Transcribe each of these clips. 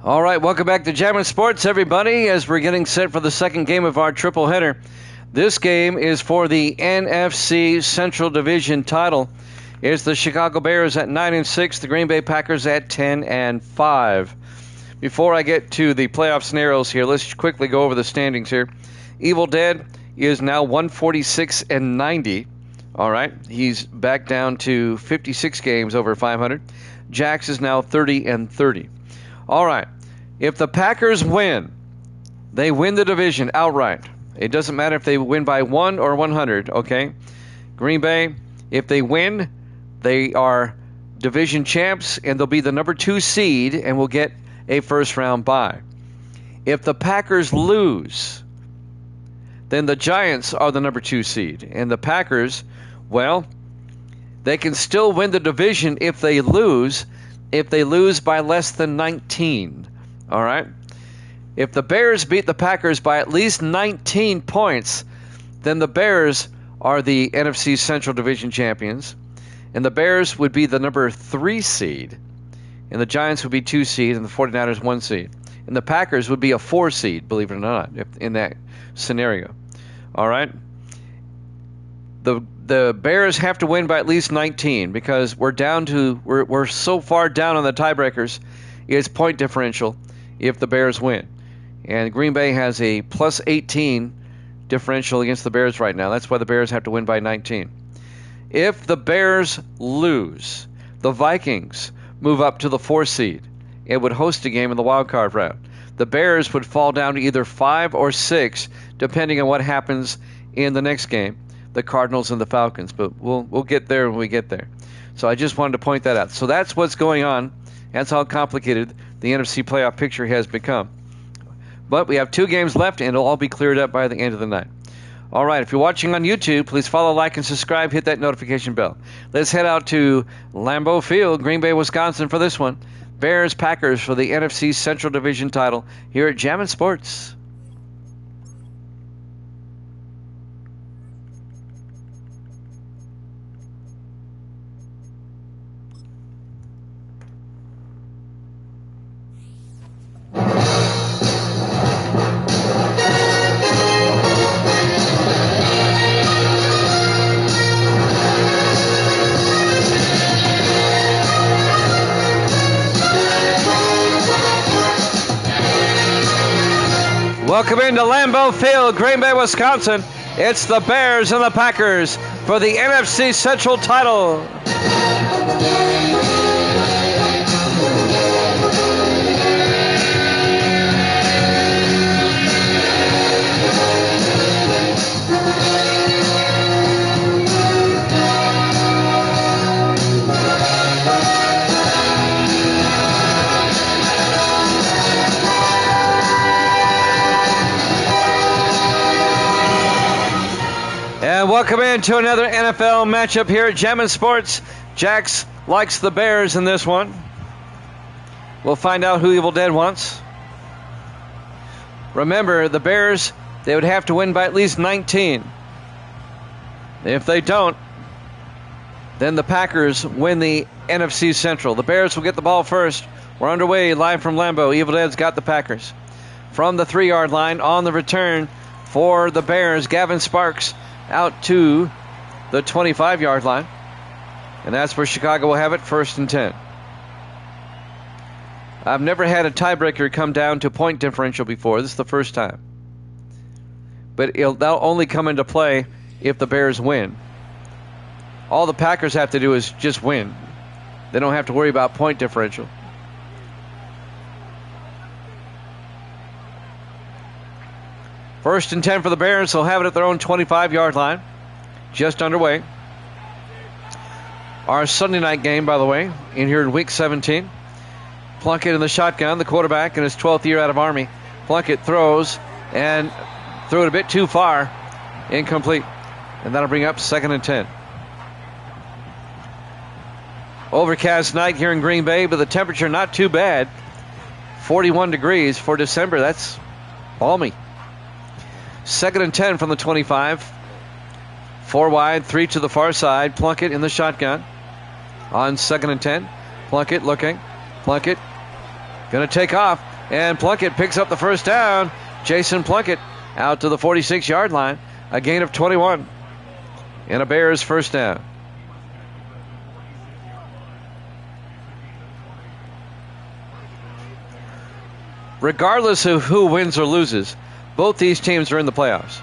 All right, welcome back to Jammin' Sports, everybody, as we're getting set for the second game of our triple header. This game is for the NFC Central Division title. It's the Chicago Bears at 9-6, the Green Bay Packers at 10-5. Before I get to the playoff scenarios here, let's quickly go over the standings here. Evil Dead is now 146-90. All right, he's back down to 56 games over 500. Jax is now 30-30. All right, if the Packers win, they win the division outright. It doesn't matter if they win by 1 or 100, okay? Green Bay, if they win, they are division champs, and they'll be the number 2 seed and will get a first-round bye. If the Packers lose, then the Giants are the number 2 seed. And the Packers, well, they can still win the division if they lose by less than 19. All right? If the Bears beat the Packers by at least 19 points, then the Bears are the NFC Central Division champions. And the Bears would be the number 3 seed. And the Giants would be 2 seed and the 49ers 1 seed. And the Packers would be a 4 seed, believe it or not, in that scenario. All right? The Bears have to win by at least 19 because we're so far down on the tiebreakers. It's point differential if the Bears win. And Green Bay has a plus 18 differential against the Bears right now. That's why the Bears have to win by 19. If the Bears lose, the Vikings move up to the 4 seed. It would host a game in the wild card round. The Bears would fall down to either 5 or 6, depending on what happens in the next game, the Cardinals and the Falcons. But we'll get there when we get there. So I just wanted to point that out. So that's what's going on. That's how complicated the NFC playoff picture has become. But we have 2 games left, and it'll all be cleared up by the end of the night. All right, if you're watching on YouTube, please follow, like, and subscribe. Hit that notification bell. Let's head out to Lambeau Field, Green Bay, Wisconsin for this one. Bears, Packers for the NFC Central Division title here at Jammin' Sports. Welcome into Lambeau Field, Green Bay, Wisconsin. It's the Bears and the Packers for the NFC Central title. And welcome into another NFL matchup here at Jammin' Sports. Jax likes the Bears in this one. We'll find out who Evil Dead wants. Remember, the Bears, they would have to win by at least 19. If they don't, then the Packers win the NFC Central. The Bears will get the ball first. We're underway live from Lambeau. Evil Dead's got the Packers. From the 3-yard line on the return for the Bears, Gavin Sparks out to the 25-yard line. And that's where Chicago will have it, 1st and 10. I've never had a tiebreaker come down to point differential before. This is the first time. But that'll only come into play if the Bears win. All the Packers have to do is just win. They don't have to worry about point differential. First and 10 for the Bears. They'll have it at their own 25-yard line. Just underway. Our Sunday night game, by the way, in here in Week 17. Plunkett in the shotgun, the quarterback in his 12th year out of Army. Plunkett throws and threw it a bit too far. Incomplete. And that'll bring up 2nd and 10. Overcast night here in Green Bay, but the temperature not too bad. 41 degrees for December. That's balmy. 2nd and 10 from the 25. 4 wide, 3 to the far side. Plunkett in the shotgun. On 2nd and 10. Plunkett looking. Plunkett going to take off. And Plunkett picks up the first down. Jason Plunkett out to the 46-yard line. A gain of 21. And a Bears first down. Regardless of who wins or loses, both these teams are in the playoffs.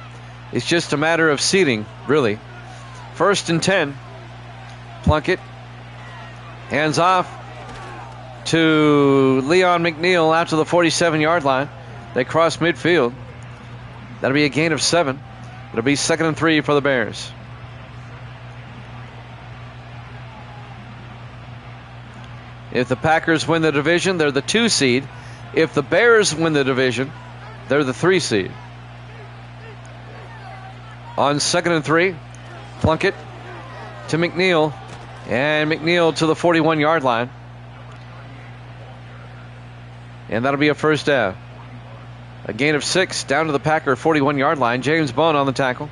It's just a matter of seeding, really. 1st and 10. Plunkett hands off to Leon McNeil out to the 47-yard line. They cross midfield. That'll be a gain of 7. It'll be 2nd and 3 for the Bears. If the Packers win the division, they're the 2 seed. If the Bears win the division, they're the 3 seed. On 2nd and 3, Plunkett to McNeil, and McNeil to the 41-yard line. And that'll be a first down. A gain of 6 down to the Packer 41-yard line. James Bunn on the tackle.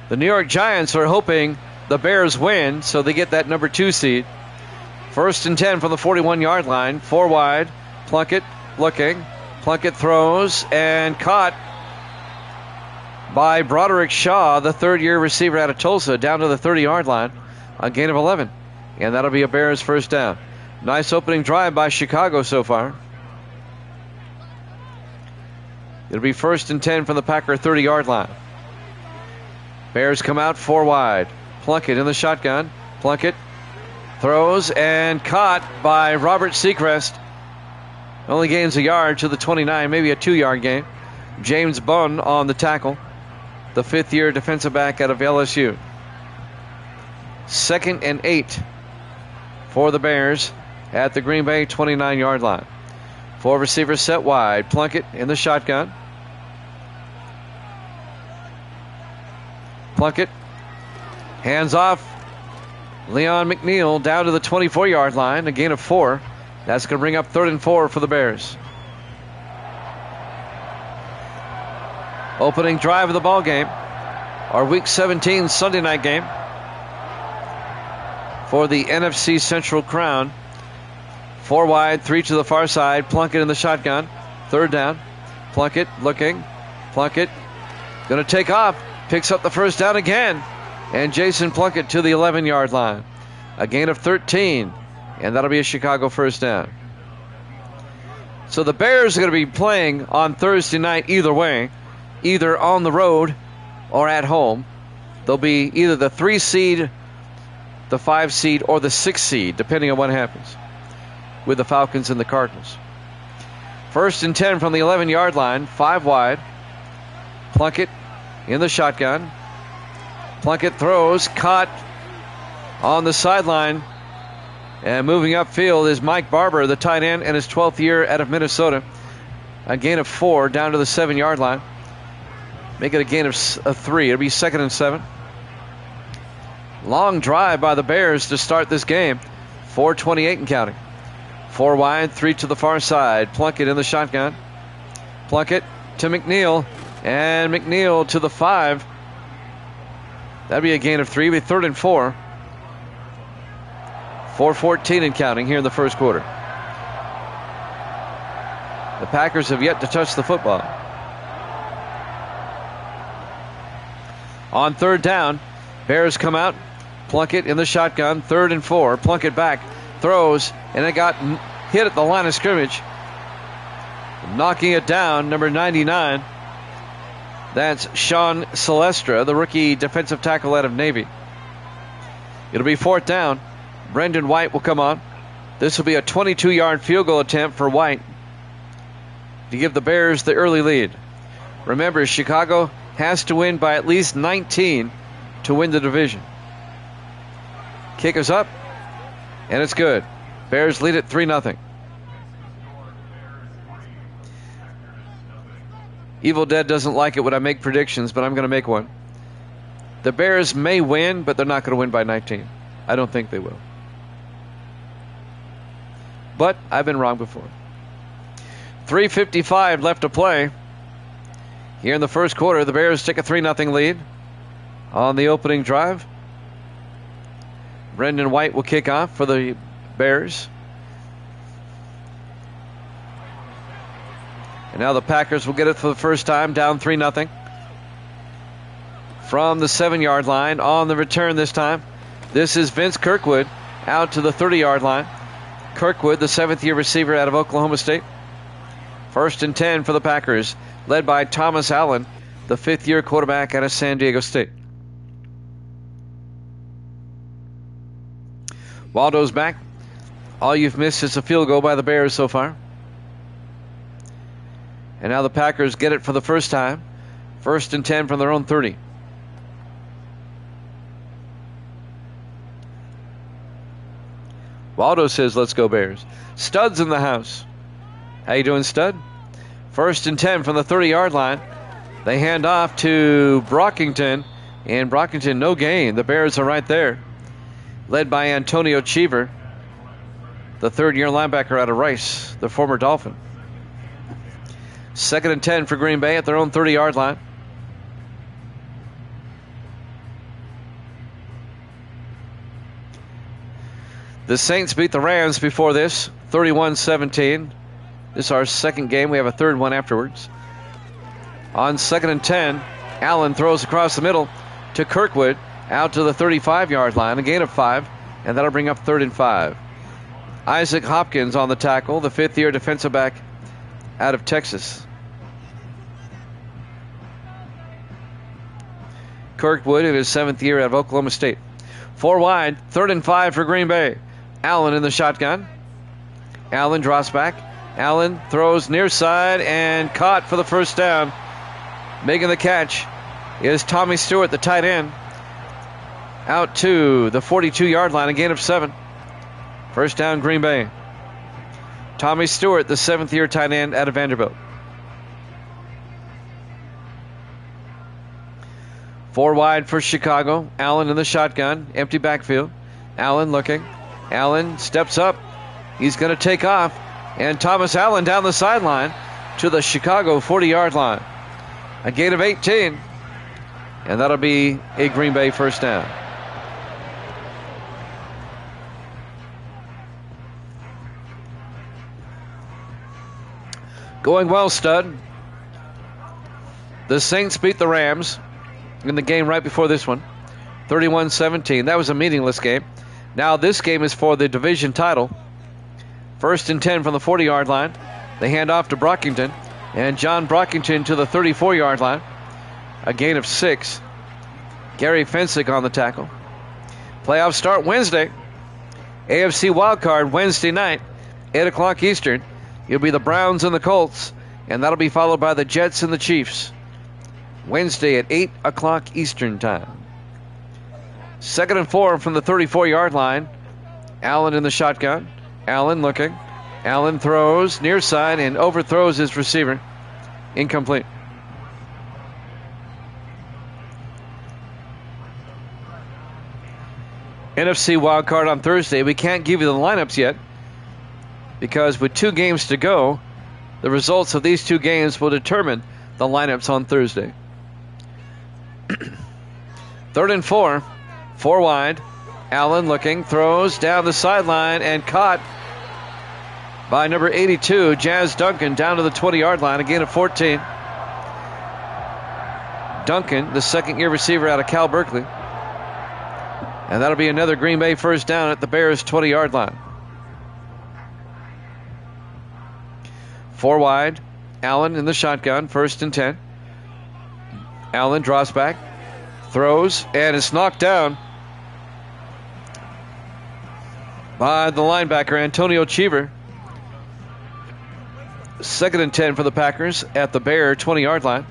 The New York Giants are hoping the Bears win, so they get that number 2 seed. 1st and 10 from the 41-yard line. 4 wide. Plunkett looking. Plunkett throws and caught by Broderick Shaw, the 3rd-year receiver out of Tulsa, down to the 30-yard line. A gain of 11. And that'll be a Bears first down. Nice opening drive by Chicago so far. It'll be 1st and 10 from the Packer 30-yard line. Bears come out 4 wide. Plunkett in the shotgun. Plunkett throws and caught by Robert Seacrest. Only gains a yard to the 29, maybe a 2-yard gain. James Bunn on the tackle, the 5th-year defensive back out of LSU. 2nd and 8 for the Bears at the Green Bay 29-yard line. 4 receivers set wide. Plunkett in the shotgun. Plunkett hands off. Leon McNeil down to the 24-yard line, a gain of 4. That's going to bring up 3rd and 4 for the Bears. Opening drive of the ball game, our Week 17 Sunday night game for the NFC Central crown. 4 wide, 3 to the far side. Plunkett in the shotgun. 3rd down. Plunkett looking. Plunkett going to take off. Picks up the first down again. And Jason Plunkett to the 11-yard line. A gain of 13. And that'll be a Chicago first down. So the Bears are going to be playing on Thursday night either way, either on the road or at home. They'll be either the 3 seed, the 5 seed, or the 6 seed, depending on what happens with the Falcons and the Cardinals. 1st and 10 from the 11-yard line, 5 wide. Plunkett in the shotgun. Plunkett throws, caught on the sideline. And moving upfield is Mike Barber, the tight end, and his 12th year out of Minnesota. A gain of 4 down to the 7-yard line. Make it a gain of 3. It'll be 2nd and 7. Long drive by the Bears to start this game. 4:28 and counting. 4 wide, 3 to the far side. Plunkett in the shotgun. Plunkett to McNeil. And McNeil to the 5. That'd be a gain of 3. It'll be 3rd and 4. 4:14 and counting here in the first quarter. The Packers have yet to touch the football. On 3rd down, Bears come out. Plunkett in the shotgun, 3rd and 4. Plunkett back, throws, and it got hit at the line of scrimmage. Knocking it down, number 99. That's Sean Silvestre, the rookie defensive tackle out of Navy. It'll be 4th down. Brendan White will come on. This will be a 22-yard field goal attempt for White to give the Bears the early lead. Remember, Chicago has to win by at least 19 to win the division. Kick is up, and it's good. Bears lead it 3-0. Evil Dead doesn't like it when I make predictions, but I'm going to make one. The Bears may win, but they're not going to win by 19. I don't think they will. But I've been wrong before. 3:55 left to play. Here in the first quarter, the Bears take a 3-0 lead on the opening drive. Brendan White will kick off for the Bears. And now the Packers will get it for the first time, down 3-0. From the 7-yard line on the return this time. This is Vince Kirkwood out to the 30-yard line. Kirkwood, the 7th-year receiver out of Oklahoma State. 1st and 10 for the Packers, led by Thomas Allen, the 5th-year quarterback out of San Diego State. Waldo's back. All you've missed is a field goal by the Bears so far. And now the Packers get it for the first time. 1st and 10 from their own 30. Waldo says, let's go Bears. Stud's in the house. How you doing, Stud? 1st and 10 from the 30-yard line. They hand off to Brockington. And Brockington, no gain. The Bears are right there. Led by Antonio Cheever, the 3rd-year linebacker out of Rice, the former Dolphin. 2nd and 10 for Green Bay at their own 30-yard line. The Saints beat the Rams before this, 31-17. This is our second game. We have a third one afterwards. On 2nd and 10, Allen throws across the middle to Kirkwood, out to the 35-yard line, a gain of 5, and that'll bring up 3rd and 5. Isaac Hopkins on the tackle, the 5th-year defensive back out of Texas. Kirkwood in his 7th year out of Oklahoma State. 4 wide, 3rd and 5 for Green Bay. Allen in the shotgun. Allen drops back. Allen throws near side and caught for the first down. Making the catch is Tommy Stewart, the tight end. Out to the 42-yard line, a gain of 7. First down, Green Bay. Tommy Stewart, the 7th-year tight end out of Vanderbilt. 4 wide for Chicago. Allen in the shotgun. Empty backfield. Allen looking. Allen steps up. He's going to take off. And Thomas Allen down the sideline to the Chicago 40-yard line. A gain of 18. And that'll be a Green Bay first down. Going well, Stud. The Saints beat the Rams in the game right before this one, 31-17. That was a meaningless game. Now this game is for the division title. 1st and 10 from the 40-yard line. They hand off to Brockington, and John Brockington to the 34-yard line. A gain of 6. Gary Fensick on the tackle. Playoffs start Wednesday. AFC wildcard Wednesday night, 8 o'clock Eastern. It'll be the Browns and the Colts, and that'll be followed by the Jets and the Chiefs. Wednesday at 8 o'clock Eastern time. 2nd and 4 from the 34-yard line. Allen in the shotgun. Allen looking. Allen throws near side and overthrows his receiver. Incomplete. NFC wildcard on Thursday. We can't give you the lineups yet because with 2 games to go, the results of these 2 games will determine the lineups on Thursday. 3rd and 4. 4 wide. Allen looking, throws down the sideline and caught by number 82, Jazz Duncan, down to the 20-yard line, a gain of 14. Duncan, the 2nd-year receiver out of Cal Berkeley. And that'll be another Green Bay first down at the Bears' 20-yard line. 4 wide. Allen in the shotgun, 1st and 10. Allen draws back, throws, and is knocked down by the linebacker, Antonio Cheever. 2nd and 10 for the Packers at the Bear 20-yard line.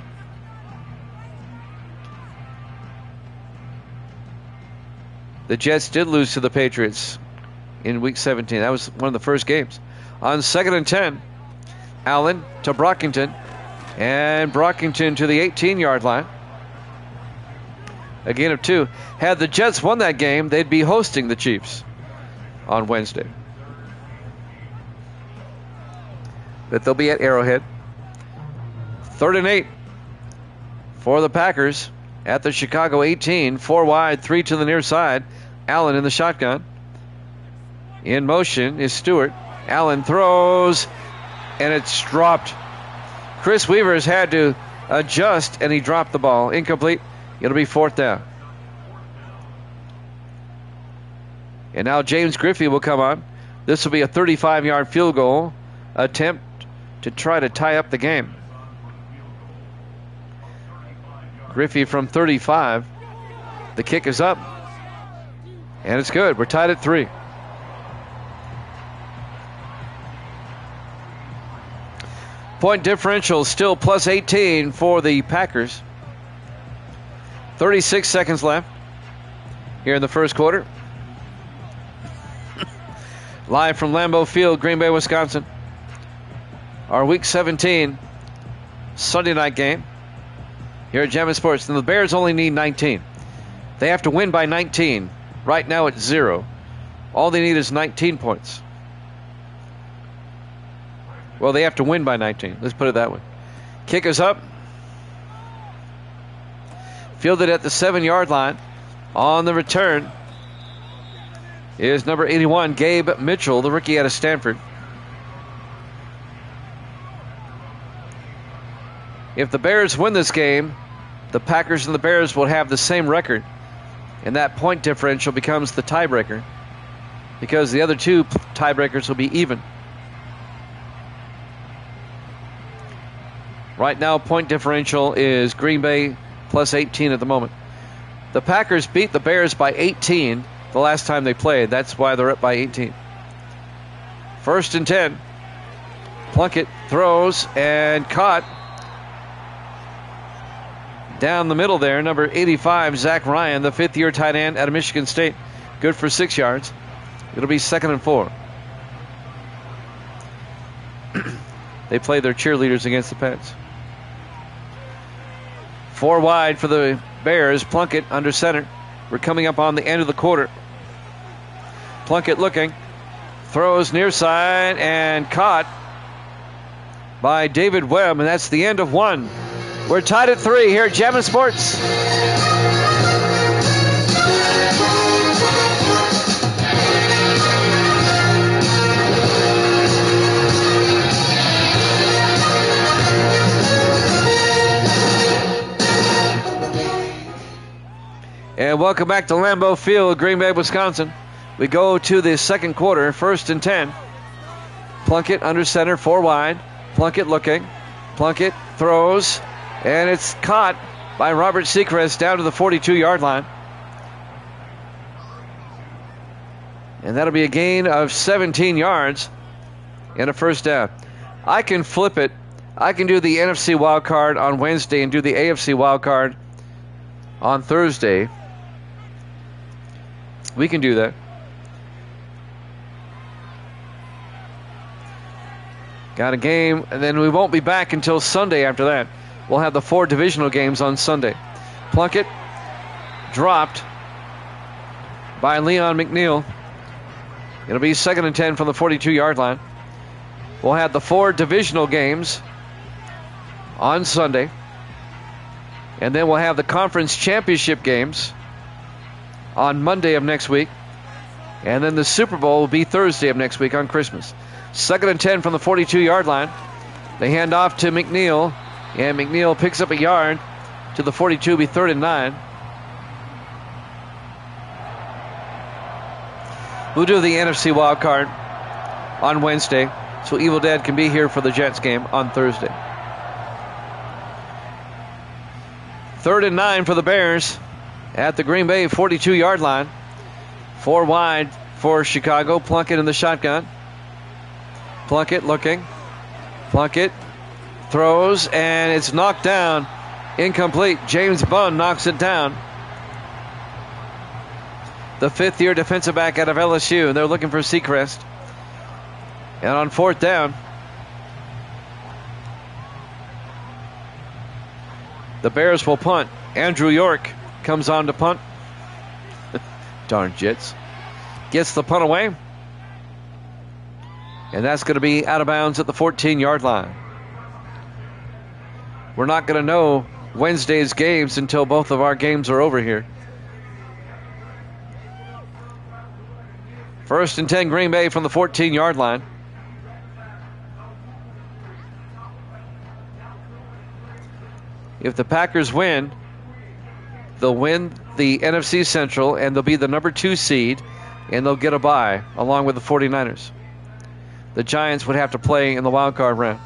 The Jets did lose to the Patriots in Week 17. That was one of the first games. On 2nd and 10, Allen to Brockington, and Brockington to the 18-yard line. A gain of 2. Had the Jets won that game, they'd be hosting the Chiefs on Wednesday. But they'll be at Arrowhead. 3rd and 8 for the Packers at the Chicago 18. 4 wide, 3 to the near side. Allen in the shotgun. In motion is Stewart. Allen throws, and it's dropped. Chris Weaver has had to adjust, and he dropped the ball. Incomplete. It'll be 4th down. And now James Griffey will come on. This will be a 35-yard field goal attempt to try to tie up the game. Griffey from 35. The kick is up. And it's good. We're tied at 3. Point differential still plus 18 for the Packers. 36 seconds left here in the first quarter. Live from Lambeau Field, Green Bay, Wisconsin. Our Week 17 Sunday night game here at Gem Sports. And the Bears only need 19. They have to win by 19. Right now it's 0. All they need is 19 points. Well, they have to win by 19. Let's put it that way. Kick is up. Fielded at the 7-yard line. On the return is number 81, Gabe Mitchell, the rookie out of Stanford. If the Bears win this game, the Packers and the Bears will have the same record. And that point differential becomes the tiebreaker, because the other two tiebreakers will be even. Right now, point differential is Green Bay plus 18 at the moment. The Packers beat the Bears by 18 the last time they played. That's why they're up by 18. 1st and 10. Plunkett throws and caught. Down the middle there, number 85, Zach Ryan, the 5th-year tight end out of Michigan State. Good for 6 yards. It'll be 2nd and 4. They play their cheerleaders against the Pats. 4 wide for the Bears. Plunkett under center. We're coming up on the end of the quarter. Plunkett looking. Throws near side and caught by David Webb. And that's the end of 1. We're tied at 3 here at Gem Sports. And welcome back to Lambeau Field, Green Bay, Wisconsin. We go to the second quarter, 1st and 10. Plunkett under center, 4 wide. Plunkett looking. Plunkett throws, and it's caught by Robert Seacrest down to the 42-yard line. And that'll be a gain of 17 yards and a 1st down. I can flip it. I can do the NFC wild card on Wednesday and do the AFC wild card on Thursday. We can do that. Got a game, and then we won't be back until Sunday after that. We'll have the 4 divisional games on Sunday. Plunkett dropped by Leon McNeil. It'll be 2nd and 10 from the 42-yard line. We'll have the 4 divisional games on Sunday. And then we'll have the conference championship games on Monday of next week. And then the Super Bowl will be Thursday of next week on Christmas. 2nd and 10 from the 42-yard line. They hand off to McNeil, and McNeil picks up a yard to the 42. It'll be 3rd and 9. We'll do the NFC wild card on Wednesday, so Evil Dead can be here for the Jets game on Thursday. 3rd and 9 for the Bears at the Green Bay 42-yard line. 4 wide for Chicago. Plunkett in the shotgun. Plunkett looking. Plunkett throws, and it's knocked down. Incomplete. James Bunn knocks it down. The 5th-year defensive back out of LSU. They're looking for Seacrest. And on 4th down, the Bears will punt. Andrew York comes on to punt. Darn Jets. Gets the punt away. And that's going to be out of bounds at the 14-yard line. We're not going to know Wednesday's games until both of our games are over here. 1st and 10 Green Bay from the 14-yard line. If the Packers win, they'll win the NFC Central, and they'll be the number 2 seed, and they'll get a bye along with the 49ers. The Giants would have to play in the wild card round.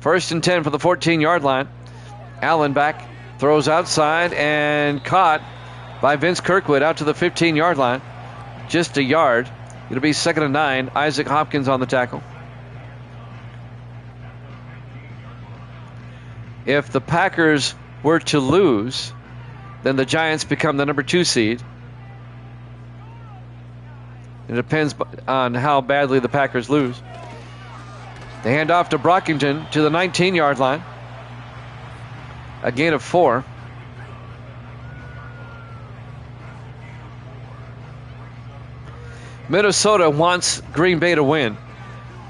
1st and 10 for the 14-yard line. Allen back, throws outside, and caught by Vince Kirkwood out to the 15-yard line. Just a yard. It'll be 2nd and 9. Isaac Hopkins on the tackle. If the Packers were to lose, then the Giants become the number 2 seed. It depends on how badly the Packers lose. They hand off to Brockington to the 19-yard line. A gain of 4. Minnesota wants Green Bay to win,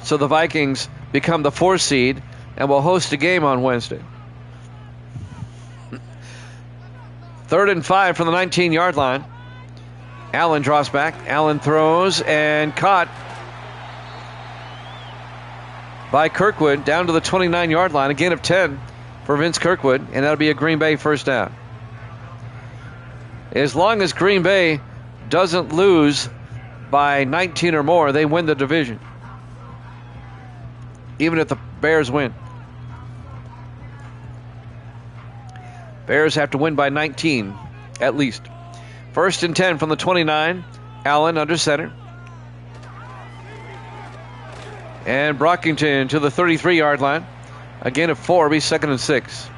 so the Vikings become the 4 seed and will host a game on Wednesday. 3rd and 5 from the 19-yard line. Allen draws back. Allen throws and caught by Kirkwood down to the 29-yard line. A gain of 10 for Vince Kirkwood, and that'll be a Green Bay first down. As long as Green Bay doesn't lose by 19 or more, they win the division, even if the Bears win. Bears have to win by 19 at least. 1st and 10 from the 29. Allen under center. And Brockington to the 33-yard line. A gain of 4, be 2nd and 6.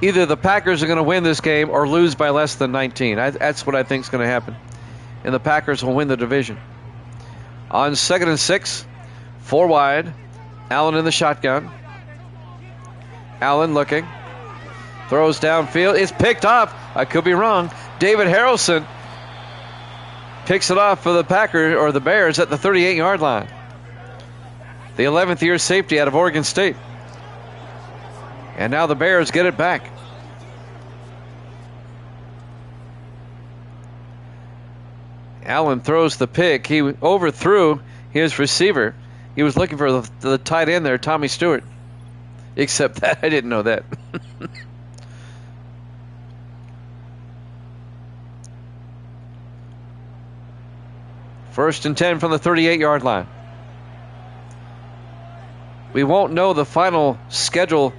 Either the Packers are going to win this game or lose by less than 19. That's what I think is going to happen. And the Packers will win the division. On 2nd and 6, 4 wide. Allen in the shotgun. Allen looking. Throws downfield. It's picked off. I could be wrong. David Harrelson picks it off for the Packers, or the Bears, at the 38-yard line. The 11th year safety out of Oregon State. And now the Bears get it back. Allen throws the pick. He overthrew his receiver. He was looking for the tight end there, Tommy Stewart. Except that I didn't know that. 1st and 10 from the 38-yard line. We won't know the final schedule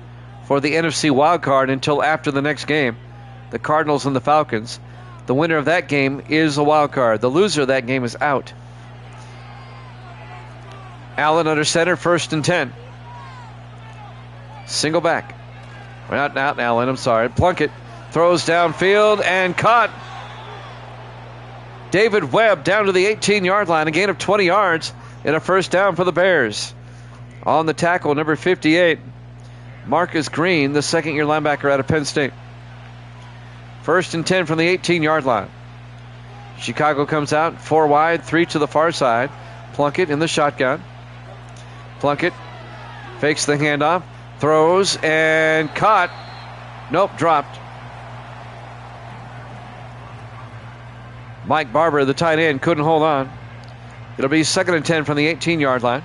for the NFC wildcard until after the next game, the Cardinals and the Falcons. The winner of that game is a wild card. The loser of that game is out. Allen under center, 1st and 10. Single back. Not Allen, I'm sorry. Plunkett throws downfield and caught. David Webb down to the 18-yard line, a gain of 20 yards and a first down for the Bears. On the tackle, number 58, Marcus Green, the second-year linebacker out of Penn State. 1st and 10 from the 18-yard line. Chicago comes out, 4 wide, 3 to the far side. Plunkett in the shotgun. Plunkett fakes the handoff, throws, and caught. Nope, dropped. Mike Barber, the tight end, couldn't hold on. It'll be 2nd and 10 from the 18-yard line.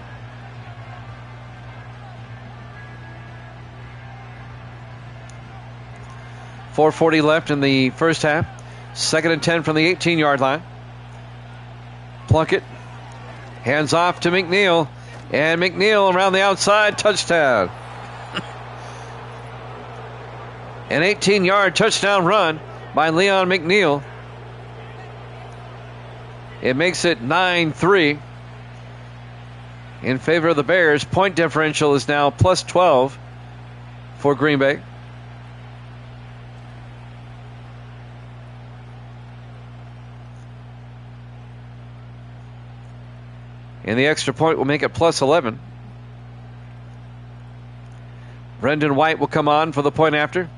.440 left in the first half. 2nd and 10 from the 18-yard line. Plunkett hands off to McNeil. And McNeil around the outside, touchdown. An 18-yard touchdown run by Leon McNeil. It makes it 9-3 in favor of the Bears. Point differential is now plus 12 for Green Bay. And the extra point will make it plus 11. Brendan White will come on for the point after.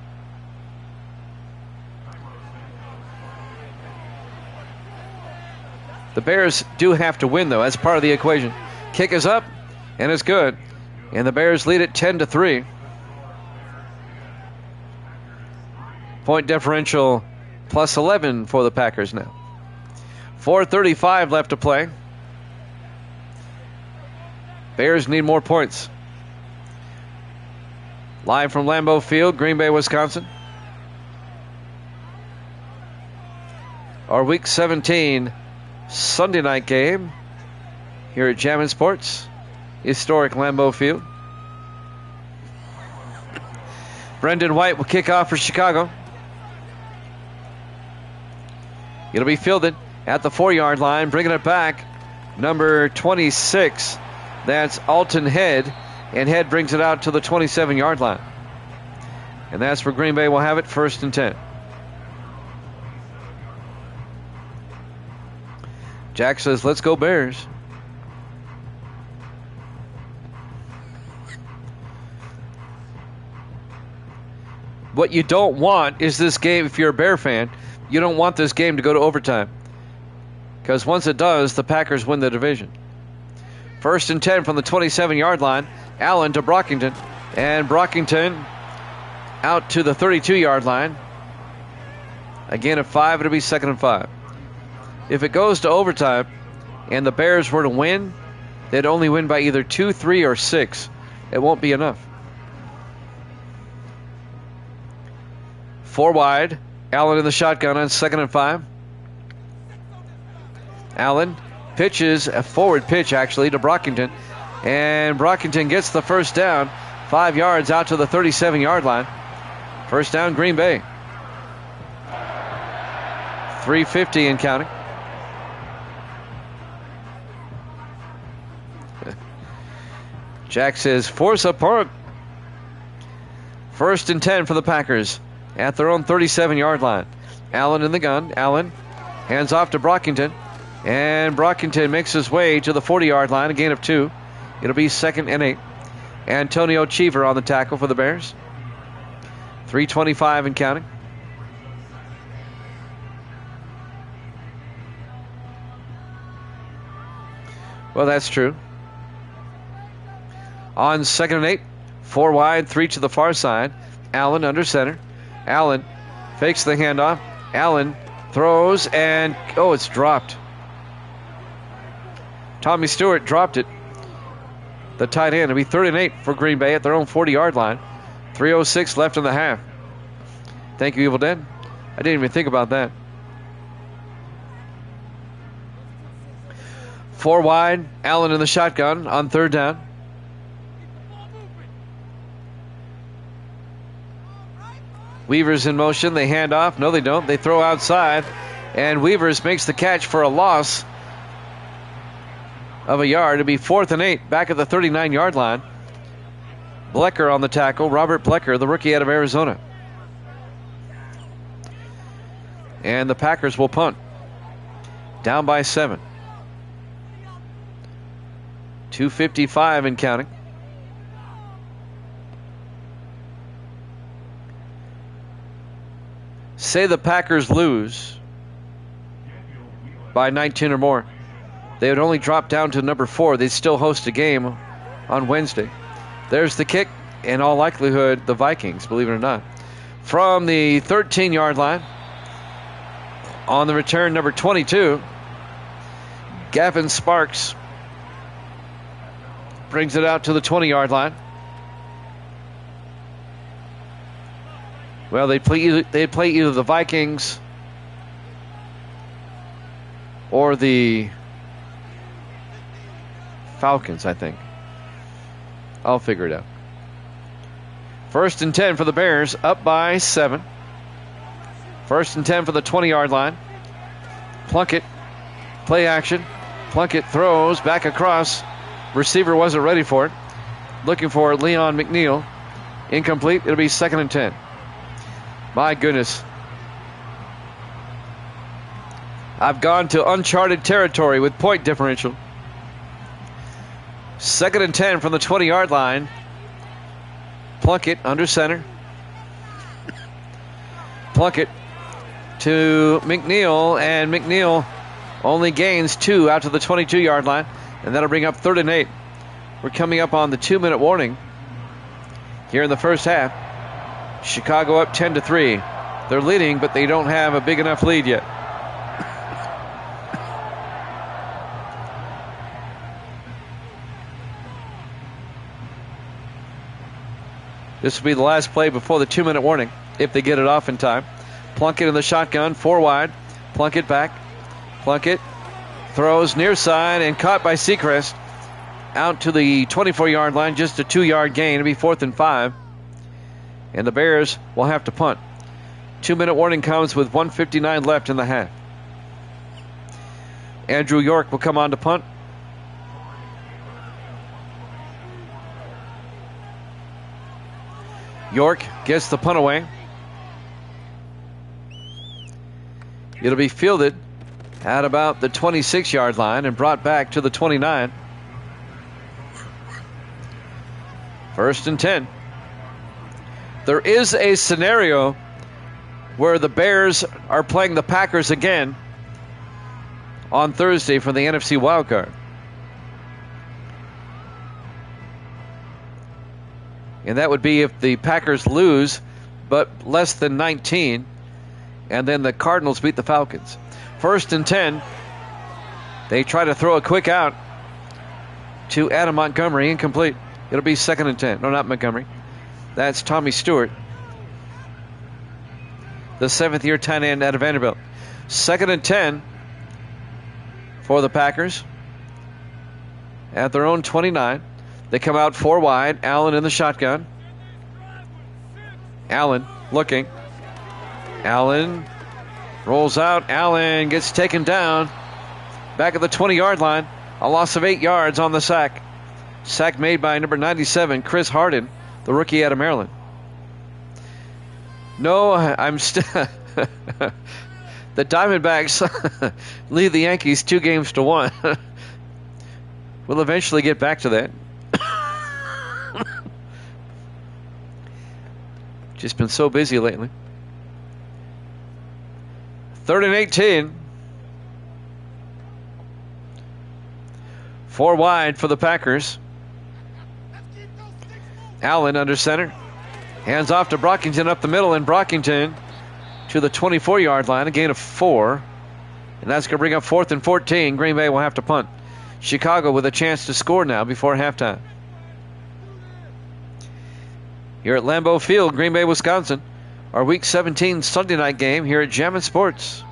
The Bears do have to win, though. That's part of the equation. Kick is up, and it's good. And the Bears lead it 10-3. Point differential plus 11 for the Packers now. 4:35 left to play. Bears need more points. Live from Lambeau Field, Green Bay, Wisconsin. Our Week 17 Sunday night game here at Jammin' Sports, historic Lambeau Field. Brendan White will kick off for Chicago. It'll be fielded at the 4-yard line, bringing it back, number 26. That's Alton Head, and Head brings it out to the 27-yard line. And that's where Green Bay will have it, 1st and 10. Jack says, let's go Bears. What you don't want is this game, if you're a Bear fan, you don't want this game to go to overtime. Because once it does, the Packers win the division. 1st and 10 from the 27-yard line. Allen to Brockington. And Brockington out to the 32-yard line. Again, at 5, it'll be 2nd and 5. If it goes to overtime and the Bears were to win, they'd only win by either 2, 3, or 6. It won't be enough. 4 wide. Allen in the shotgun on 2nd and 5. Allen pitches, a forward pitch actually, to Brockington. And Brockington gets the first down, 5 yards out to the 37-yard line. First down, Green Bay. 3:50 and counting. Jack says, force a punt. 1st and 10 for the Packers at their own 37-yard line. Allen in the gun. Allen hands off to Brockington. And Brockington makes his way to the 40-yard line, a gain of 2. It'll be 2nd and 8. Antonio Cheever on the tackle for the Bears. 3:25 and counting. Well, that's true. On 2nd and 8, 4 wide, 3 to the far side. Allen under center. Allen fakes the handoff. Allen throws, and it's dropped. Tommy Stewart dropped it. The tight end. It'll be 3rd and 8 for Green Bay at their own 40-yard line. 3:06 left in the half. Thank you, Evil Dead. I didn't even think about that. 4 wide. Allen in the shotgun on 3rd down. Weaver's in motion. They hand off. No, they don't. They throw outside. And Weavers makes the catch for a loss of a yard. It'll be 4th and 8 back at the 39-yard line. Blecker on the tackle. Robert Blecker, the rookie out of Arizona. And the Packers will punt. Down by 7. 2:55 and counting. Say the Packers lose by 19 or more. They would only drop down to number 4. They'd still host a game on Wednesday. There's the kick. In all likelihood, the Vikings, believe it or not. From the 13-yard line, on the return, number 22, Gavin Sparks brings it out to the 20-yard line. Well, they'd play either the Vikings or the Falcons, I think. I'll figure it out. 1st and 10 for the Bears, up by 7. 1st and 10 for the 20-yard line. Plunkett, play action. Plunkett throws back across. Receiver wasn't ready for it. Looking for Leon McNeil. Incomplete. It'll be 2nd and 10. My goodness. I've gone to uncharted territory with point differential. 2nd and 10 from the 20-yard line. Plunkett under center. Plunkett to McNeil, and McNeil only gains 2 out to the 22-yard line, and that'll bring up 3rd and 8. We're coming up on the 2-minute warning here in the first half. Chicago up 10-3. They're leading, but they don't have a big enough lead yet. This will be the last play before the 2-minute warning, if they get it off in time. Plunkett in the shotgun, 4 wide. Plunkett back. Plunkett throws near side and caught by Seacrest. Out to the 24-yard line, just a 2-yard gain. It'll be 4th and 5. And the Bears will have to punt. 2-minute warning comes with 1:59 left in the half. Andrew York will come on to punt. York gets the punt away. It'll be fielded at about the 26-yard line and brought back to the 29. 1st and 10. There is a scenario where the Bears are playing the Packers again on Thursday for the NFC wildcard. And that would be if the Packers lose, but less than 19, and then the Cardinals beat the Falcons. 1st and 10. They try to throw a quick out to Adam Montgomery, incomplete. It'll be 2nd and 10. No, not Montgomery. That's Tommy Stewart, the 7th-year tight end out of Vanderbilt. 2nd and 10 for the Packers at their own 29. They come out 4 wide. Allen in the shotgun. Allen looking. Allen rolls out. Allen gets taken down back at the 20-yard line. A loss of 8 yards on the sack. Sack made by number 97, Chris Harden, the rookie out of Maryland. No, I'm still... The Diamondbacks lead the Yankees 2-1. We'll eventually get back to that. Just been so busy lately. 3rd and 18. 4 wide for the Packers. Allen under center. Hands off to Brockington up the middle, and Brockington to the 24-yard line, a gain of 4. And that's going to bring up 4th and 14. Green Bay will have to punt. Chicago with a chance to score now before halftime. Here at Lambeau Field, Green Bay, Wisconsin. Our Week 17 Sunday night game here at Jammin' Sports.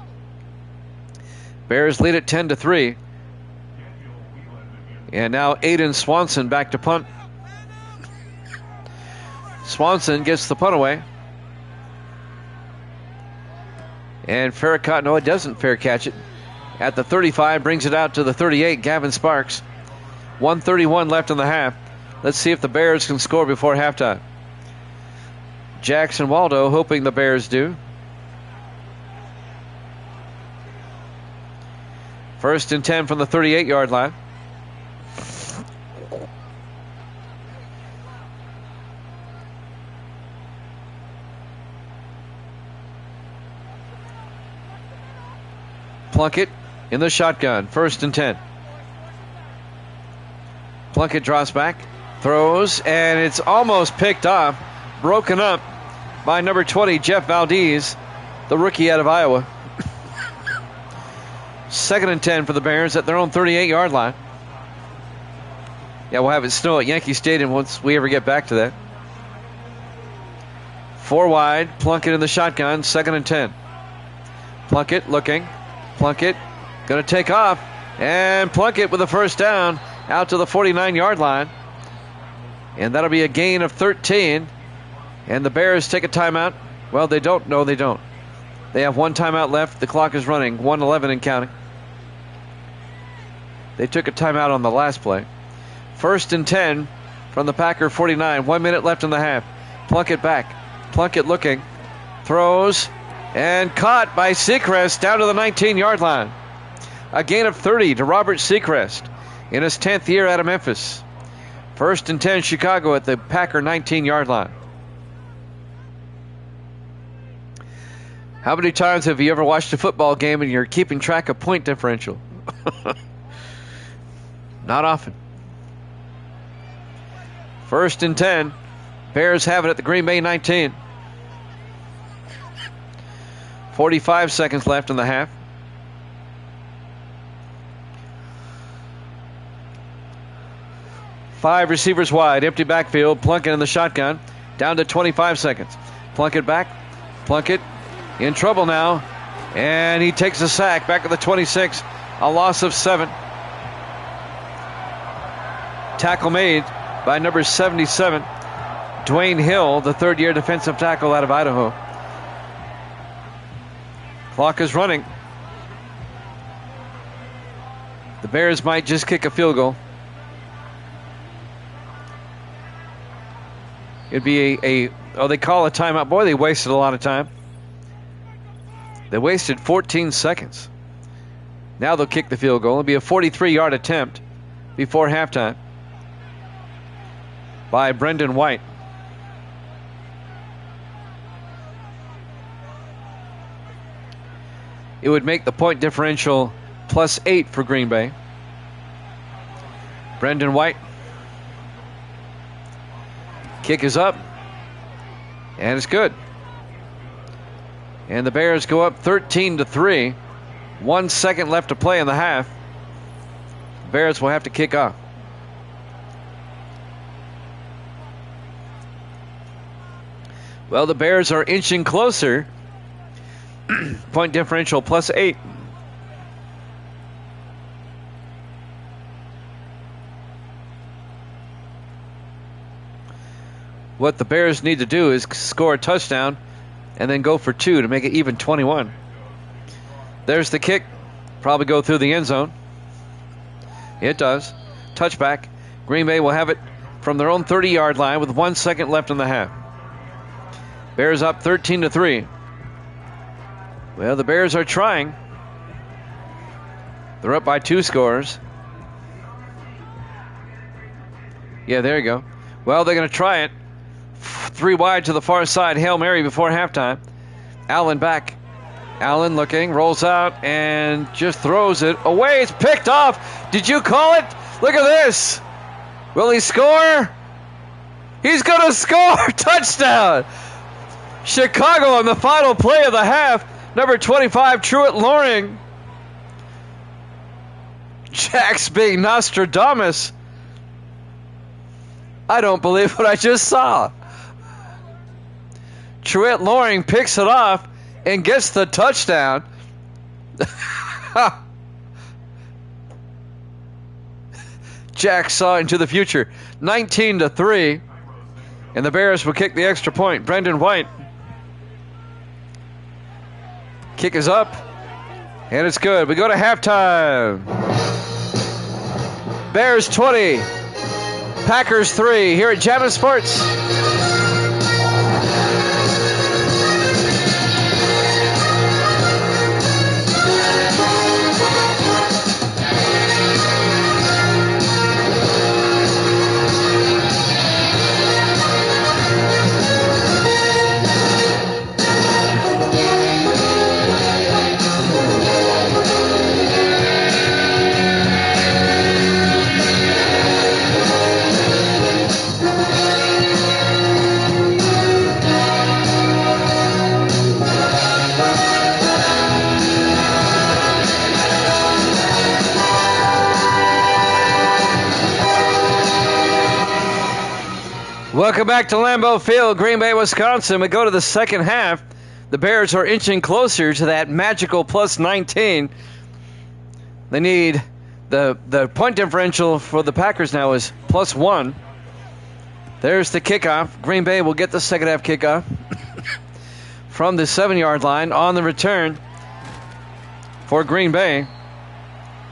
Bears lead at 10-3. And now Aiden Swanson back to punt. Swanson gets the punt away. And Farrakhan, no, it doesn't fair catch it. At the 35, brings it out to the 38, Gavin Sparks. 1:31 left in the half. Let's see if the Bears can score before halftime. Jackson Waldo hoping the Bears do. 1st and 10 from the 38-yard line. Plunkett in the shotgun. 1st and 10. Plunkett draws back, throws, and it's almost picked off, broken up by number 20, Jeff Valdez, the rookie out of Iowa. 2nd and 10 for the Bears at their own 38-yard line. Yeah, we'll have it snow at Yankee Stadium once we ever get back to that. 4 wide, Plunkett in the shotgun, 2nd and 10. Plunkett looking. Plunkett going to take off, and Plunkett with a first down out to the 49-yard line. And that'll be a gain of 13. And the Bears take a timeout. Well, they don't. No, they don't. They have 1 timeout left. The clock is running. 1:11 and counting. They took a timeout on the last play. 1st and 10 from the Packer 49. 1 minute left in the half. Plunkett back. Plunkett looking. Throws. And caught by Seacrest down to the 19-yard line. A gain of 30 to Robert Seacrest in his 10th year out of Memphis. 1st and 10 Chicago at the Packer 19-yard line. How many times have you ever watched a football game and you're keeping track of point differential? Not often. 1st and 10. Bears have it at the Green Bay 19. 45 seconds left in the half. Five receivers wide, empty backfield. Plunkett in the shotgun. Down to 25 seconds. Plunkett back. Plunkett in trouble now. And he takes a sack back at the 26. A loss of 7. Tackle made by number 77, Dwayne Hill, the third-year defensive tackle out of Idaho. Clock is running. The Bears might just kick a field goal. It'd be they call a timeout. Boy, they wasted a lot of time. They wasted 14 seconds. Now they'll kick the field goal. It'll be a 43-yard attempt before halftime by Brendan White. It would make the point differential +8 for Green Bay. Brendan White. Kick is up. And it's good. And the Bears go up 13-3. 1 second left to play in the half. Bears will have to kick off. Well, the Bears are inching closer. Point differential +8. What the Bears need to do is score a touchdown and then go for 2 to make it even 21. There's the kick. Probably go through the end zone. It does. Touchback. Green Bay will have it from their own 30-yard line with 1 second left in the half. Bears up 13-3. Well, the Bears are trying. They're up by 2 scores. Yeah, there you go. Well, they're going to try it. 3 wide to the far side. Hail Mary before halftime. Allen back. Allen looking, rolls out, and just throws it away. It's picked off. Did you call it? Look at this. Will he score? He's going to score. Touchdown. Chicago on the final play of the half. Number 25, Truett Loring. Jack's being Nostradamus. I don't believe what I just saw. Truett Loring picks it off and gets the touchdown. Jack saw into the future. 19-3. And the Bears will kick the extra point. Brendan White. Kick is up. And it's good. We go to halftime. Bears 20. Packers 3 here at Jammin' Sports. Welcome back to Lambeau Field, Green Bay, Wisconsin. We go to the second half. The Bears are inching closer to that magical +19. They need the point differential for the Packers now is +1. There's the kickoff. Green Bay will get the second half kickoff from the 7-yard line on the return for Green Bay.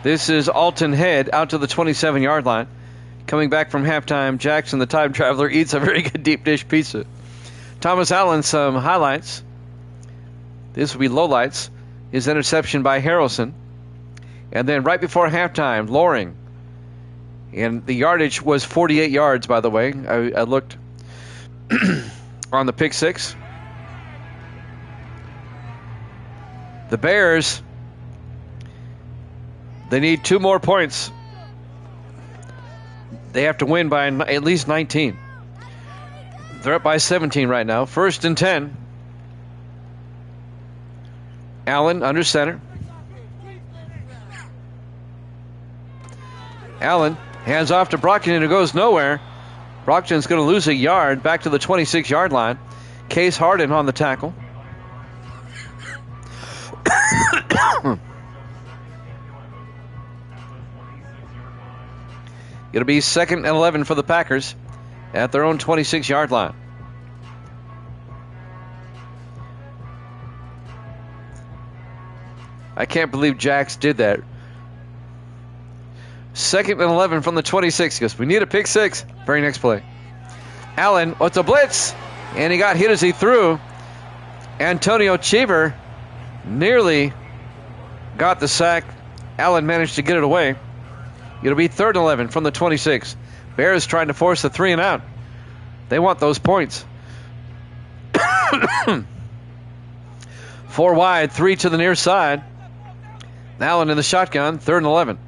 This is Alton Head out to the 27-yard line. Coming back from halftime, Jackson, the time traveler, eats a very good deep dish pizza. Thomas Allen, some highlights. This will be lowlights. His interception by Harrelson. And then right before halftime, Loring. And the yardage was 48 yards, by the way. I looked on the pick six. The Bears, they need 2 more points. They have to win by at least 19. They're up by 17 right now. 1st and 10. Allen under center. Allen hands off to Brockton, and it goes nowhere. Brockton's going to lose a yard back to the 26-yard line. Case Harden on the tackle. It'll be 2nd and 11 for the Packers at their own 26-yard line. I can't believe Jax did that. 2nd and 11 from the 26. Goes, we need a pick six. Very next play. Allen, what's a blitz? And he got hit as he threw. Antonio Cheever nearly got the sack. Allen managed to get it away. It'll be 3rd and 11 from the 26. Bears trying to force the 3 and out. They want those points. 4 wide, 3 to the near side. Allen in the shotgun, 3rd and 11.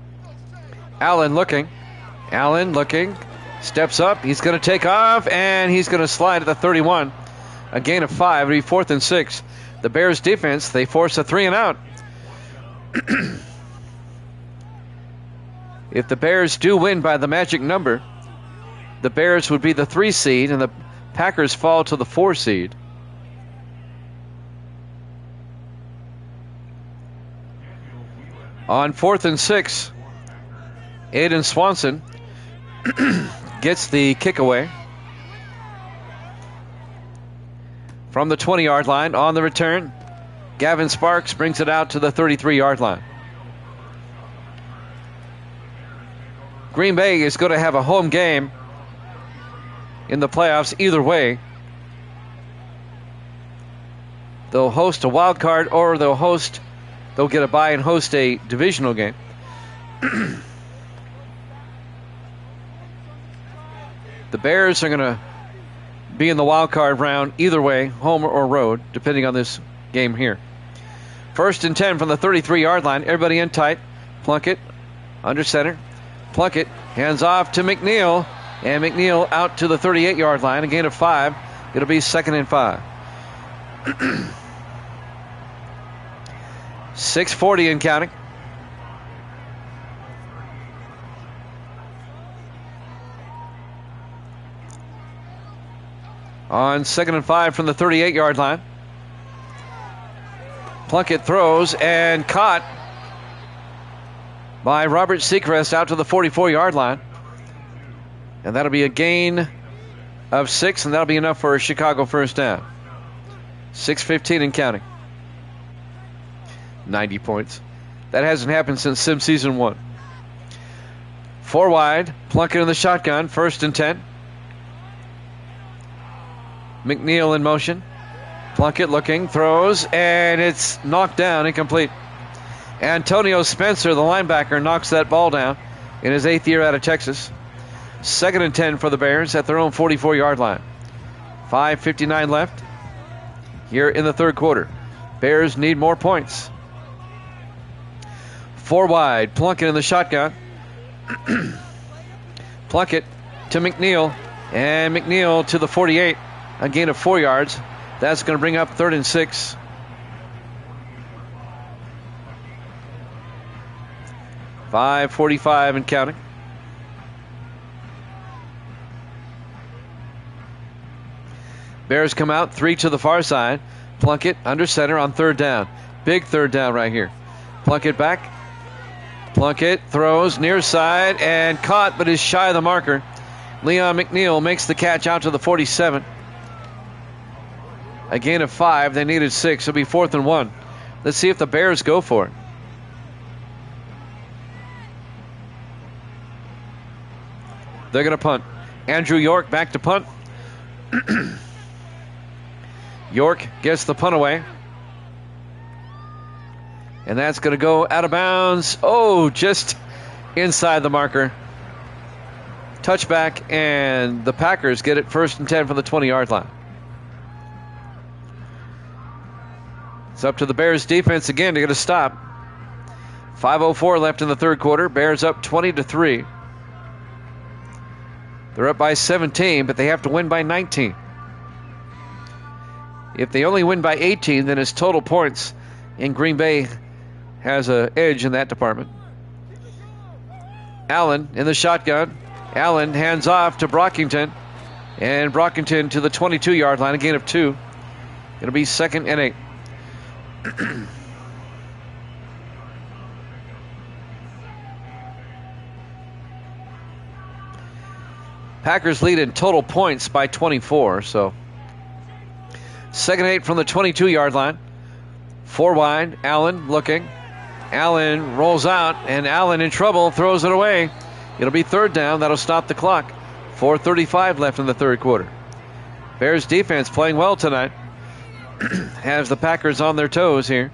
Allen looking. Steps up. He's going to take off, and he's going to slide at the 31. A gain of 5. It'll be 4th and 6. The Bears defense, they force a 3 and out. If the Bears do win by the magic number, the Bears would be the 3 seed, and the Packers fall to the 4 seed. On 4th and 6, Aiden Swanson gets the kick away from the 20-yard line. On the return, Gavin Sparks brings it out to the 33-yard line. Green Bay is going to have a home game in the playoffs either way. They'll host a wild card, or they'll get a bye and host a divisional game. The Bears are going to be in the wild card round either way, home or road, depending on this game here. 1st and 10 from the 33-yard line. Everybody in tight. Plunkett under center. Plunkett hands off to McNeil, and McNeil out to the 38-yard line. A gain of 5. It'll be 2nd and 5. 6:40 and counting. On 2nd and 5 from the 38-yard line. Plunkett throws and caught by Robert Seacrest out to the 44-yard line. And that'll be a gain of 6, and that'll be enough for a Chicago first down. 6:15 and counting. 90 points. That hasn't happened since Sim Season 1. 4 wide. Plunkett in the shotgun. 1st and 10. McNeil in motion. Plunkett looking. Throws. And it's knocked down. Incomplete. Antonio Spencer, the linebacker, knocks that ball down in his 8th year out of Texas. 2nd and 10 for the Bears at their own 44-yard line. 5:59 left here in the 3rd quarter. Bears need more points. 4 wide. Plunkett in the shotgun. Plunkett to McNeil. And McNeil to the 48. A gain of 4 yards. That's going to bring up 3rd and 6. .45 and counting. Bears come out 3 to the far side. Plunkett under center on 3rd down. Big 3rd down right here. Plunkett back. Plunkett throws near side and caught, but is shy of the marker. Leon McNeil makes the catch out to the 47. A gain of 5. They needed 6. It'll be 4th and 1. Let's see if the Bears go for it. They're going to punt. Andrew York back to punt. York gets the punt away. And that's going to go out of bounds. Oh, just inside the marker. Touchback, and the Packers get it 1st and 10 from the 20-yard line. It's up to the Bears defense again to get a stop. 5:04 left in the 3rd quarter. Bears up 20-3. They're up by 17, but they have to win by 19. If they only win by 18, then it's total points, and Green Bay has an edge in that department. Allen in the shotgun. Allen hands off to Brockington. And Brockington to the 22-yard line, a gain of 2. It'll be 2nd and 8. Packers lead in total points by 24, so 2nd and 8 from the 22-yard line. 4 wide, Allen looking. Allen rolls out, and Allen in trouble, throws it away. It'll be 3rd down. That'll stop the clock. 4:35 left in the 3rd quarter. Bears defense playing well tonight. Has the Packers on their toes here.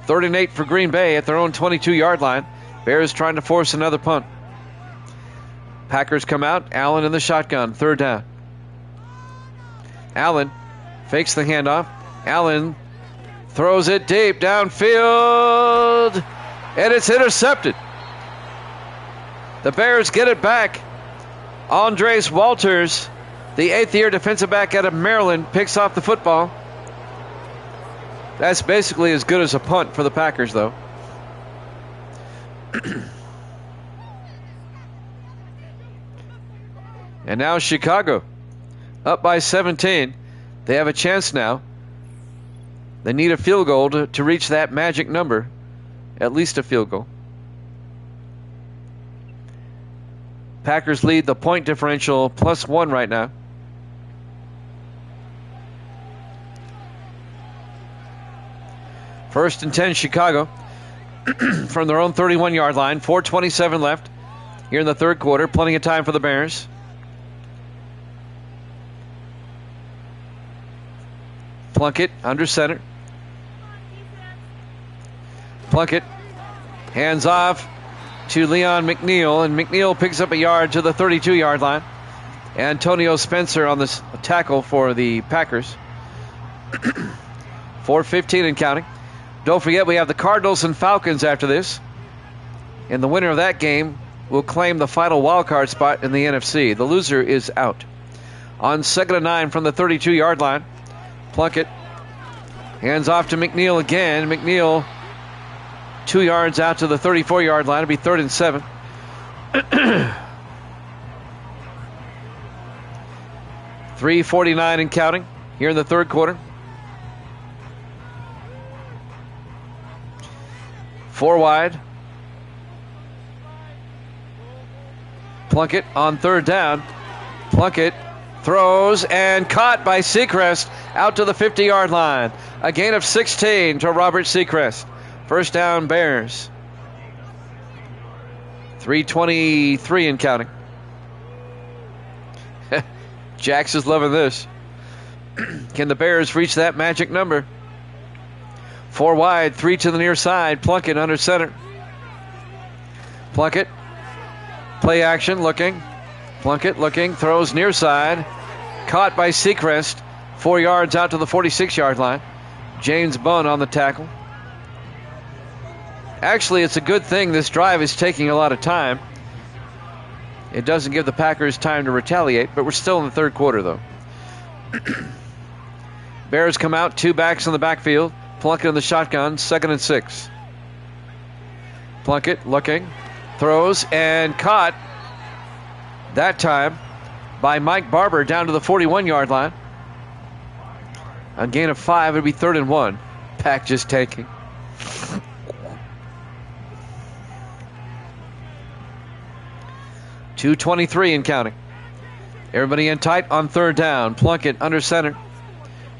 3rd and 8 for Green Bay at their own 22-yard line. Bears trying to force another punt. Packers come out. Allen in the shotgun. 3rd down. Allen fakes the handoff. Allen throws it deep downfield, and it's intercepted. The Bears get it back. Andres Walters, the 8th-year defensive back out of Maryland, picks off the football. That's basically as good as a punt for the Packers, though. And now Chicago, up by 17. They have a chance now. They need a field goal to reach that magic number, at least a field goal. Packers lead the point differential +1 right now. First and 10, Chicago from their own 31-yard line. 4:27 left here in the 3rd quarter. Plenty of time for the Bears. Plunkett under center. Plunkett hands off to Leon McNeil, and McNeil picks up a yard to the 32-yard line. Antonio Spencer on this tackle for the Packers. 4:15 and counting. Don't forget, we have the Cardinals and Falcons after this. And the winner of that game will claim the final wildcard spot in the NFC. The loser is out. On 2nd and 9 from the 32-yard line, Plunkett hands off to McNeil again. McNeil 2 yards out to the 34-yard line. It'll be 3rd and 7. 3:49 and counting here in the 3rd quarter. 4 wide. Plunkett on 3rd down. Plunkett throws and caught by Seacrest out to the 50-yard line. A gain of 16 to Robert Seacrest. 1st down, Bears. 3:23 and counting. Jax is loving this. Can the Bears reach that magic number? 4 wide, 3 to the near side. Plunkett under center. Plunkett, play action, looking. Plunkett looking, throws near side. Caught by Seacrest. 4 yards out to the 46-yard line. James Bunn on the tackle. Actually, it's a good thing this drive is taking a lot of time. It doesn't give the Packers time to retaliate, but we're still in the 3rd quarter, though. Bears come out, 2 backs in the backfield. Plunkett in the shotgun, 2nd and 6. Plunkett looking, throws, and caught that time by Mike Barber down to the 41-yard line. A gain of 5, it'll be 3rd and 1. Pack just taking. .223 and counting. Everybody in tight on 3rd down. Plunkett under center.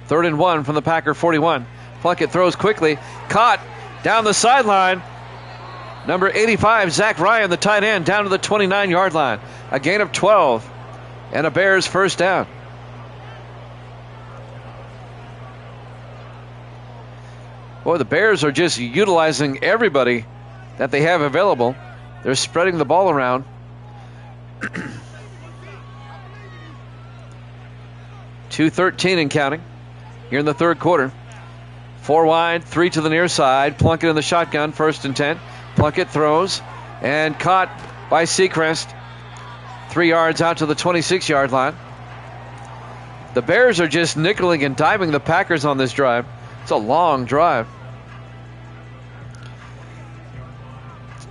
3rd and 1 from the Packer 41. Plunkett throws quickly. Caught down the sideline. Number 85, Zach Ryan, the tight end, down to the 29-yard line. A gain of 12 and a Bears 1st down. Boy, the Bears are just utilizing everybody that they have available. They're spreading the ball around. 2:13 and counting here in the 3rd quarter. 4 wide, 3 to the near side. Plunkett in the shotgun, 1st and 10. Plunkett throws and caught by Seacrest. 3 yards out to the 26-yard line. The Bears are just nickeling and diming the Packers on this drive. It's a long drive.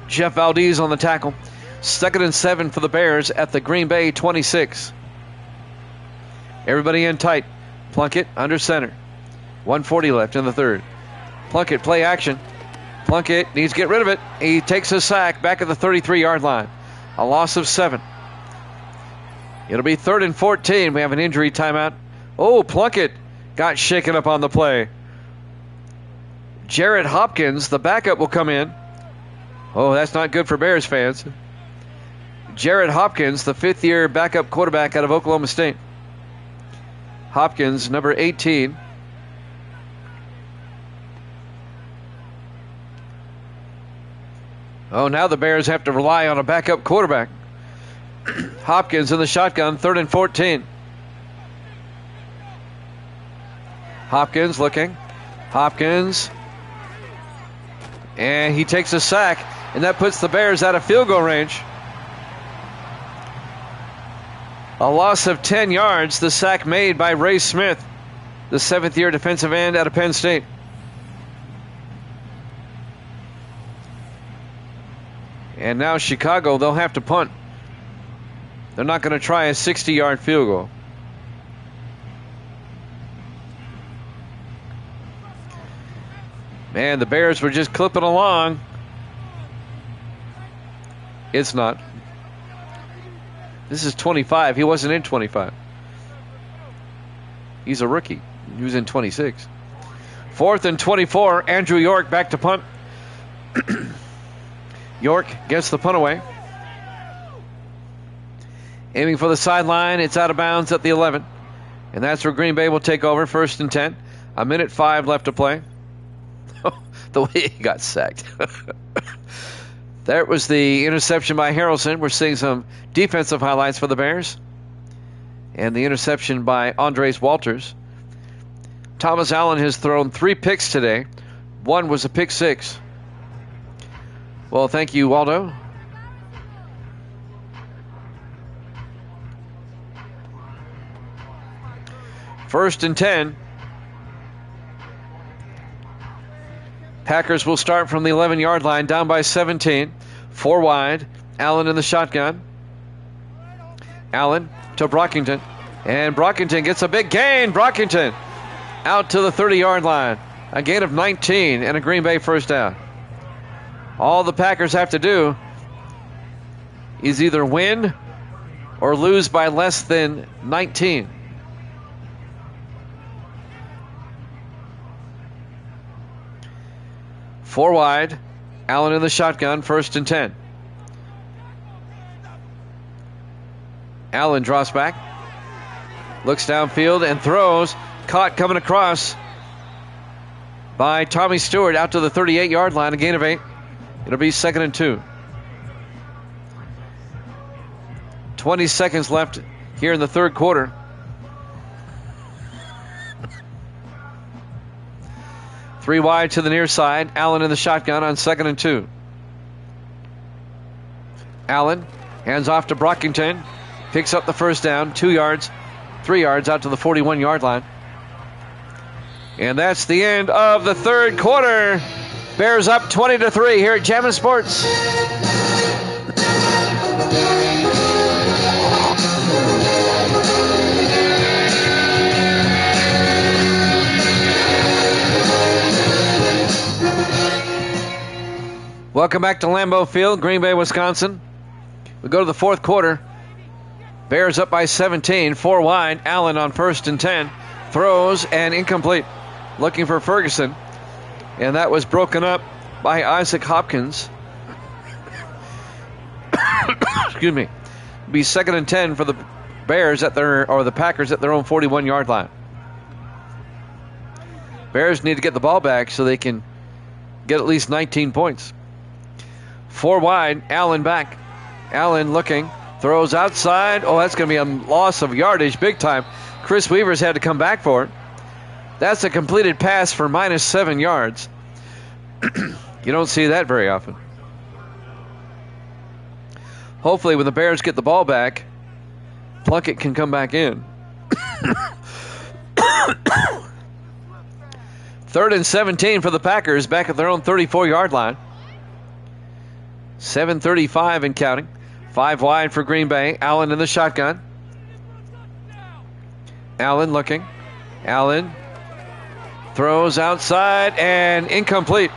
Jeff Valdez on the tackle. 2nd and 7 for the Bears at the Green Bay 26. Everybody in tight. Plunkett under center. 1:40 left in the third. Plunkett, play action. Plunkett needs to get rid of it. He takes a sack back at the 33-yard line. A loss of 7. It'll be 3rd and 14. We have an injury timeout. Oh, Plunkett got shaken up on the play. Jared Hopkins, the backup, will come in. Oh, that's not good for Bears fans. Jared Hopkins, the 5th-year backup quarterback out of Oklahoma State. Hopkins, number 18. Oh, now the Bears have to rely on a backup quarterback. Hopkins in the shotgun, 3rd and 14. Hopkins looking. Hopkins. And he takes a sack, and that puts the Bears out of field goal range. A loss of 10 yards, the sack made by Ray Smith, the 7th-year defensive end out of Penn State. And now Chicago, they'll have to punt. They're not going to try a 60-yard field goal. Man, the Bears were just clipping along. It's not. This is 25. He wasn't in 25. He's a rookie. He was in 26. 4th and 24. Andrew York back to punt. York gets the punt away. Aiming for the sideline. It's out of bounds at the 11. And that's where Green Bay will take over. 1st and 10. 1:05 left to play. The way he got sacked. That was the interception by Harrelson. We're seeing some defensive highlights for the Bears. And the interception by Andres Walters. Thomas Allen has thrown 3 picks today. 1 was a pick 6. Well, thank you, Waldo. First and 10. Packers will start from the 11-yard line, down by 17. 4 wide. Allen in the shotgun. Allen to Brockington. And Brockington gets a big gain. Brockington out to the 30-yard line. A gain of 19 and a Green Bay first down. All the Packers have to do is either win or lose by less than 19. Four wide. Allen in the shotgun, 1st and 10. Allen draws back. Looks downfield and throws. Caught coming across by Tommy Stewart out to the 38-yard line. A gain of 8. It'll be 2nd and 2. 20 seconds left here in the third quarter. Three wide to the near side. Allen in the shotgun on 2nd and 2. Allen hands off to Brockington. Picks up the first down. 2 yards. 3 yards out to the 41-yard line. And that's the end of the third quarter. Bears up 20-3 here at Jammin' Sports. Welcome back to Lambeau Field, Green Bay, Wisconsin. We go to the fourth quarter. Bears up by 17, 4 wide. Allen on 1st and 10. Throws and incomplete. Looking for Ferguson. And that was broken up by Isaac Hopkins. Excuse me. It'll be 2nd and 10 for the Bears at the Packers at their own 41-yard line. Bears need to get the ball back so they can get at least 19 points. 4 wide, Allen back. Allen looking, throws outside. Oh, that's going to be a loss of yardage big time. Chris Weaver's had to come back for it. That's a completed pass for -7 yards. You don't see that very often. Hopefully when the Bears get the ball back, Plunkett can come back in. 3rd and 17 for the Packers back at their own 34-yard line. 7:35 and counting. 5 wide for Green Bay. Allen in the shotgun. Allen looking. Allen throws outside and incomplete.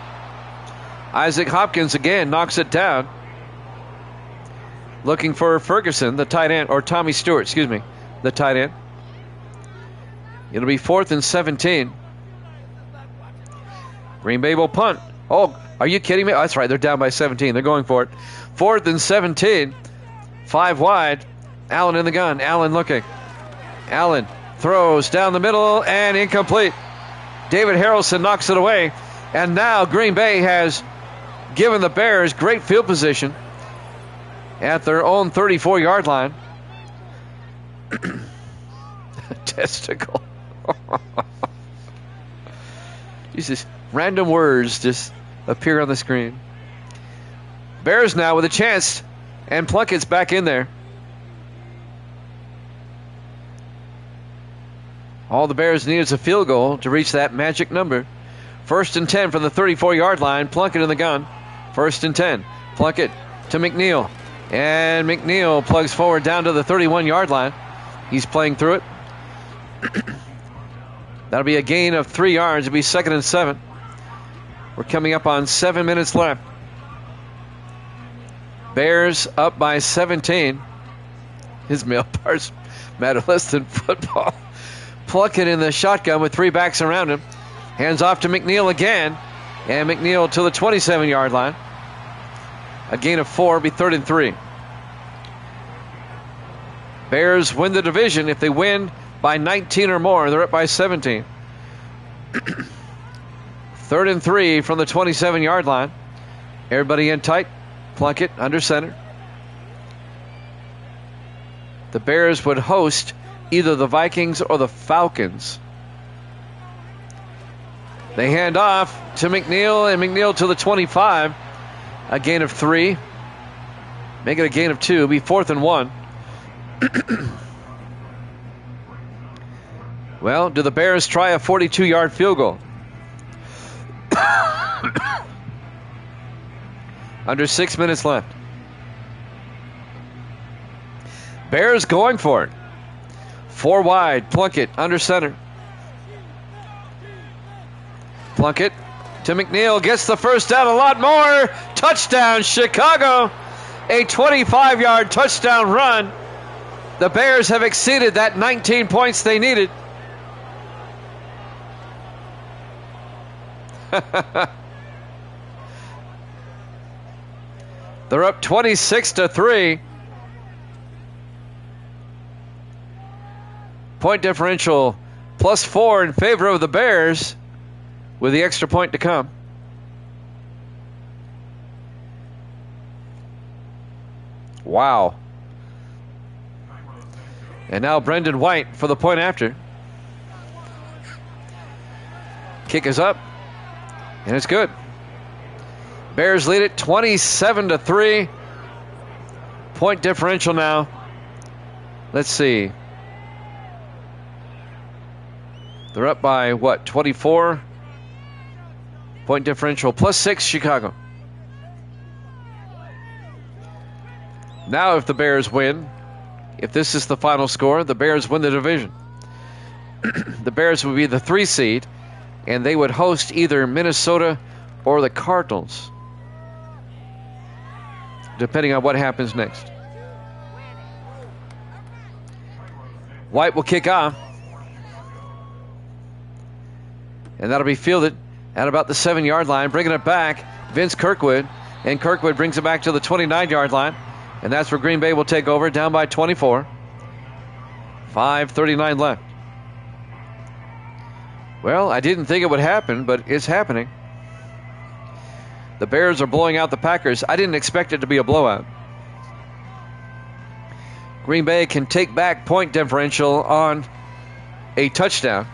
Isaac Hopkins again knocks it down. Looking for Ferguson, the tight end, or Tommy Stewart, excuse me, the tight end. It'll be 4th and 17. Green Bay will punt. Oh, are you kidding me? Oh, that's right, they're down by 17. They're going for it. 4th and 17. 5 wide. Allen in the gun. Allen looking. Allen throws down the middle and incomplete. David Harrelson knocks it away. And now Green Bay has given the Bears great field position at their own 34-yard line. Testicle. Jesus, random words just appear on the screen. Bears now with a chance, and Plunkett's back in there. All the Bears need is a field goal to reach that magic number. 1st and 10 from the 34-yard line. Plunkett in the gun. 1st and 10. Plunkett to McNeil. And McNeil plugs forward down to the 31-yard line. He's playing through it. That'll be a gain of 3 yards. It'll be 2nd and 7. We're coming up on 7 minutes left. Bears up by 17. His mail parts matter less than football. Plunkett in the shotgun with 3 backs around him. Hands off to McNeil again. And McNeil to the 27-yard line. A gain of 4 will be 3rd and 3. Bears win the division. If they win by 19 or more, they're up by 17. 3rd and 3 from the 27-yard line. Everybody in tight. Plunkett under center. The Bears would host either the Vikings or the Falcons. They hand off to McNeil, and McNeil to the 25. A gain of 3. Make it a gain of 2. It'll be 4th and 1. Well, do the Bears try a 42-yard field goal? Under 6 minutes left. Bears going for it. 4 wide. Plunkett under center. Plunkett to McNeil. Gets the first down. A lot more. Touchdown, Chicago. A 25-yard touchdown run. The Bears have exceeded that 19 points they needed. They're up 26-3. Point differential +4 in favor of the Bears with the extra point to come. Wow. And now Brendan White for the point after. Kick is up. And it's good. Bears lead it 27-3. Point differential now. Let's see. They're up by what? 24? Point differential +6 Chicago. Now if the Bears win, if this is the final score, the Bears win the division. The Bears would be the 3 seed, and they would host either Minnesota or the Cardinals, depending on what happens next. White will kick off, and that'll be fielded at about the 7-yard line. Bringing it back, Vince Kirkwood, and Kirkwood brings it back to the 29-yard line, and that's where Green Bay will take over, down by 24. 5:39 left. Well, I didn't think it would happen, but it's happening. The Bears are blowing out the Packers. I didn't expect it to be a blowout. Green Bay can take back point differential on a touchdown.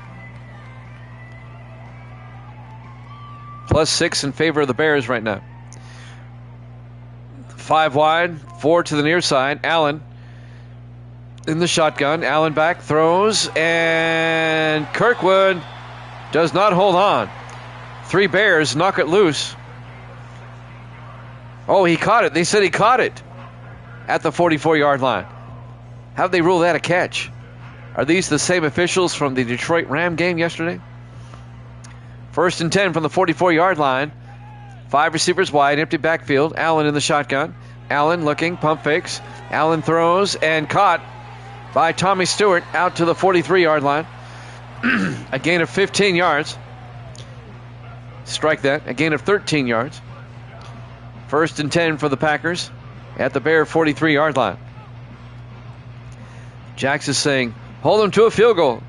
+6 in favor of the Bears right now. 5 wide, 4 to the near side. Allen in the shotgun. Allen back, throws, and Kirkwood does not hold on. 3 Bears knock it loose. Oh, he caught it. They said he caught it at the 44-yard line. How'd they rule that a catch? Are these the same officials from the Detroit Ram game yesterday? 1st and 10 from the 44-yard line. 5 receivers wide, empty backfield. Allen in the shotgun. Allen looking, pump fakes. Allen throws and caught by Tommy Stewart out to the 43-yard line. A gain of 15 yards. Strike that. A gain of 13 yards. 1st and 10 for the Packers at the Bear 43-yard line. Jax is saying, hold them to a field goal.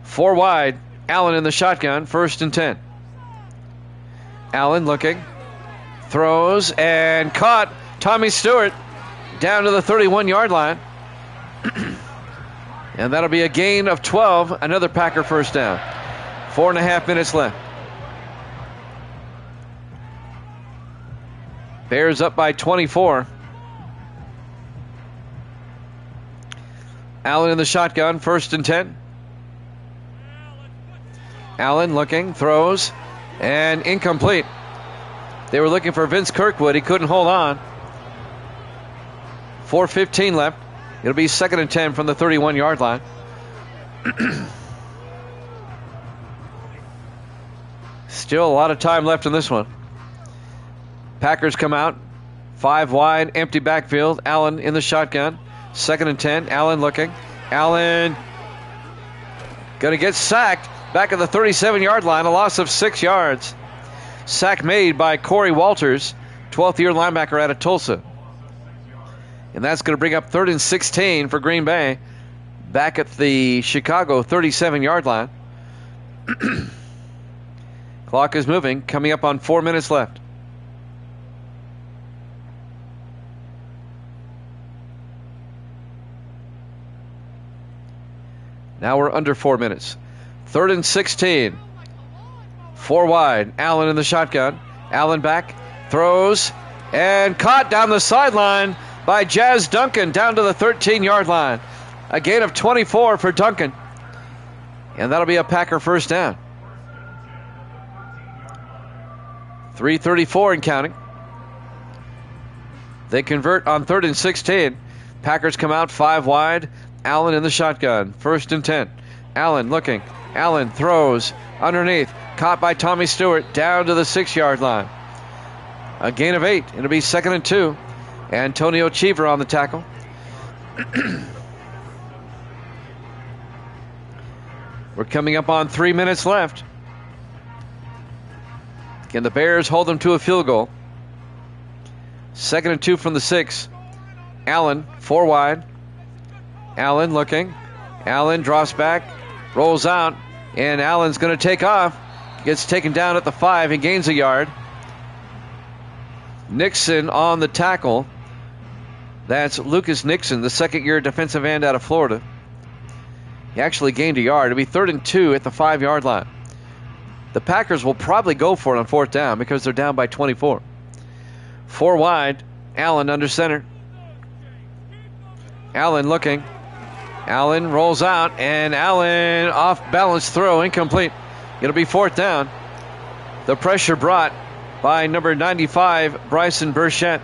4 wide. Allen in the shotgun. 1st and 10. Allen looking. Throws and caught. Tommy Stewart down to the 31-yard line. And that'll be a gain of 12. Another Packer first down. 4.5 minutes left. Bears up by 24. Allen in the shotgun. 1st and 10. Allen looking, throws, and incomplete. They were looking for Vince Kirkwood. He couldn't hold on. 4:15 left. It'll be 2nd and 10 from the 31-yard line. Still a lot of time left in this one. Packers come out. 5 wide, empty backfield. Allen in the shotgun. 2nd and 10. Allen looking. Allen going to get sacked back at the 37-yard line. A loss of 6 yards. Sack made by Corey Walters, 12th-year linebacker out of Tulsa. And that's going to bring up 3rd and 16 for Green Bay. Back at the Chicago 37-yard line. Clock is moving, coming up on 4 minutes left. Now we're under 4 minutes. 3rd and 16. 4 wide. Allen in the shotgun. Allen back. Throws. And caught down the sideline by Jazz Duncan down to the 13-yard line. A gain of 24 for Duncan. And that'll be a Packer first down. 3:34 and counting. They convert on 3rd and 16. Packers come out 5 wide. Allen in the shotgun. 1st and 10. Allen looking. Allen throws underneath. Caught by Tommy Stewart down to the 6-yard line. A gain of 8. It'll be 2nd and 2. Antonio Cheever on the tackle. We're coming up on 3 minutes left. Can the Bears hold them to a field goal? 2nd and 2 from the 6. Allen, 4 wide. Allen looking. Allen drops back, rolls out, and Allen's going to take off. Gets taken down at the 5. He gains a yard. Nixon on the tackle. That's Lucas Nixon, the 2nd-year defensive end out of Florida. He actually gained a yard. It'll be 3rd and 2 at the 5-yard line. The Packers will probably go for it on 4th down because they're down by 24. 4 wide. Allen under center. Allen looking. Allen rolls out, and Allen off-balance throw, incomplete. It'll be 4th down. The pressure brought by number 95, Bryson Burchett.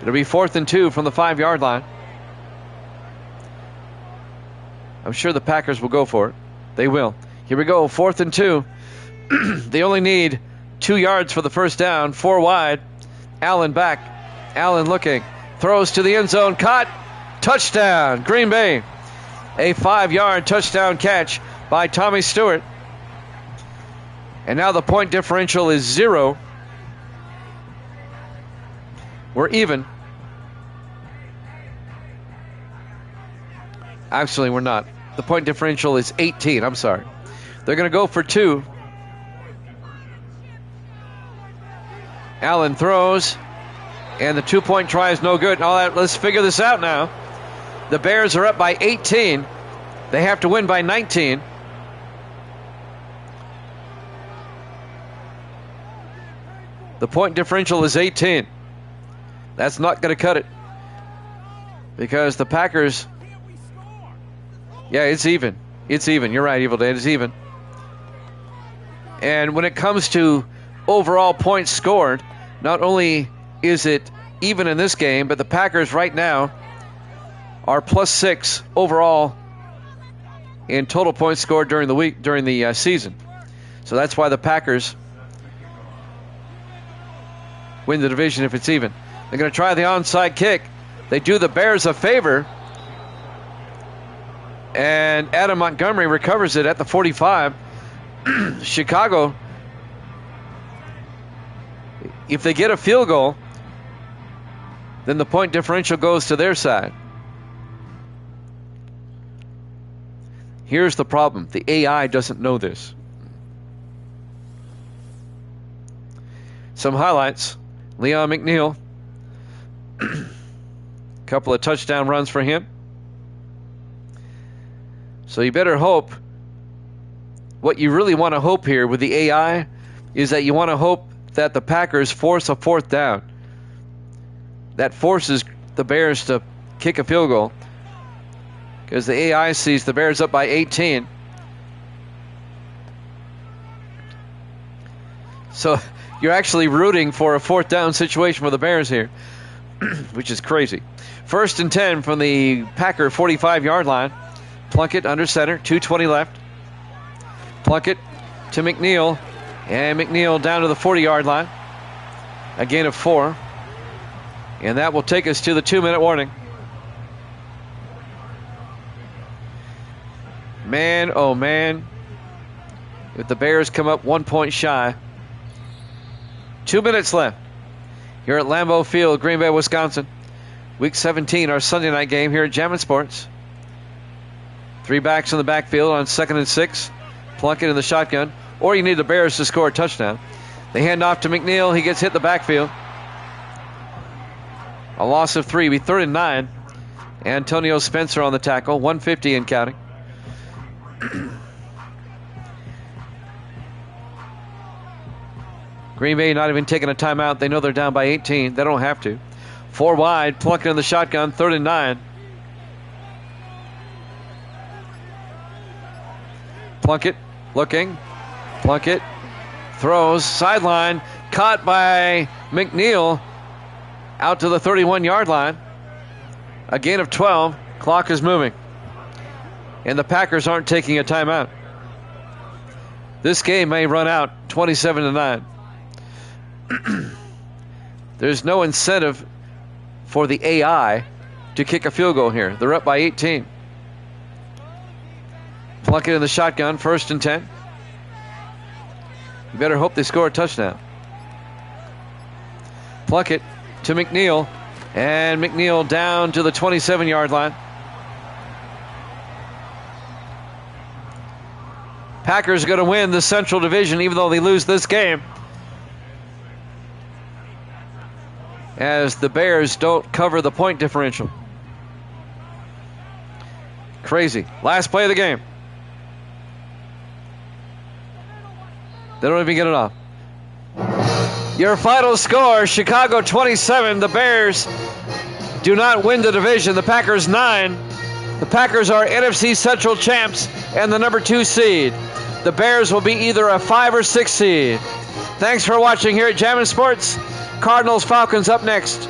It'll be 4th and 2 from the 5-yard line. I'm sure the Packers will go for it. They will. Here we go, 4th and 2. They only need 2 yards for the first down. 4 wide. Allen back. Allen looking. Throws to the end zone. Caught. Touchdown. Green Bay. A 5-yard touchdown catch by Tommy Stewart. And now the point differential is 0. We're even. Actually, we're not. The point differential is 18. I'm sorry. They're going to go for 2. Allen throws. And the 2-point try is no good. All that, let's figure this out now. The Bears are up by 18. They have to win by 19. The point differential is 18. That's not going to cut it. Because the Packers... Yeah, it's even. It's even. You're right, Evil Dad. It's even. And when it comes to overall points scored, not only is it even in this game, but the Packers right now are +6 overall in total points scored during the season. So that's why the Packers win the division if it's even. They're going to try the onside kick. They do the Bears a favor. And Adam Montgomery recovers it at the 45. Chicago, if they get a field goal, then the point differential goes to their side. Here's the problem. The AI doesn't know this. Some highlights. Leon McNeil. Couple of touchdown runs for him. So you better hope. What you really want to hope here with the AI is that you want to hope that the Packers force a 4th down. That forces the Bears to kick a field goal. Because the AI sees the Bears up by 18. So you're actually rooting for a 4th down situation for the Bears here, which is crazy. 1st and 10 from the Packer 45-yard line. Plunkett under center, 2:20 left. Plunkett to McNeil, and McNeil down to the 40-yard line. A gain of 4. And that will take us to the 2-minute warning. Man, oh man. If the Bears come up 1 point shy. 2 minutes left here at Lambeau Field, Green Bay, Wisconsin. Week 17, our Sunday night game here at Jammin' Sports. 3 backs in the backfield on 2nd and 6. Plunkett in the shotgun. Or you need the Bears to score a touchdown. They hand off to McNeil. He gets hit in the backfield. A loss of 3. Be 3rd and 9. Antonio Spencer on the tackle. 150 and counting. Green Bay not even taking a timeout. They know they're down by 18. They don't have to. 4 wide. Plunkett in the shotgun. 3rd and 9. Plunkett looking. Plunkett throws. Sideline. Caught by McNeil. Out to the 31-yard line. A gain of 12. Clock is moving. And the Packers aren't taking a timeout. This game may run out 27-9. There's no incentive for the AI to kick a field goal here. They're up by 18. Plunkett in the shotgun, 1st and 10. You better hope they score a touchdown. Plunkett to McNeil, and McNeil down to the 27-yard line. Packers are going to win the Central Division even though they lose this game, as the Bears don't cover the point differential. Crazy. Last play of the game. They don't even get it off. Your final score, Chicago 27. The Bears do not win the division. The Packers 9. The Packers are NFC Central champs and the number 2 seed. The Bears will be either a 5 or 6 seed. Thanks for watching here at Jammin' Sports. Cardinals Falcons up next.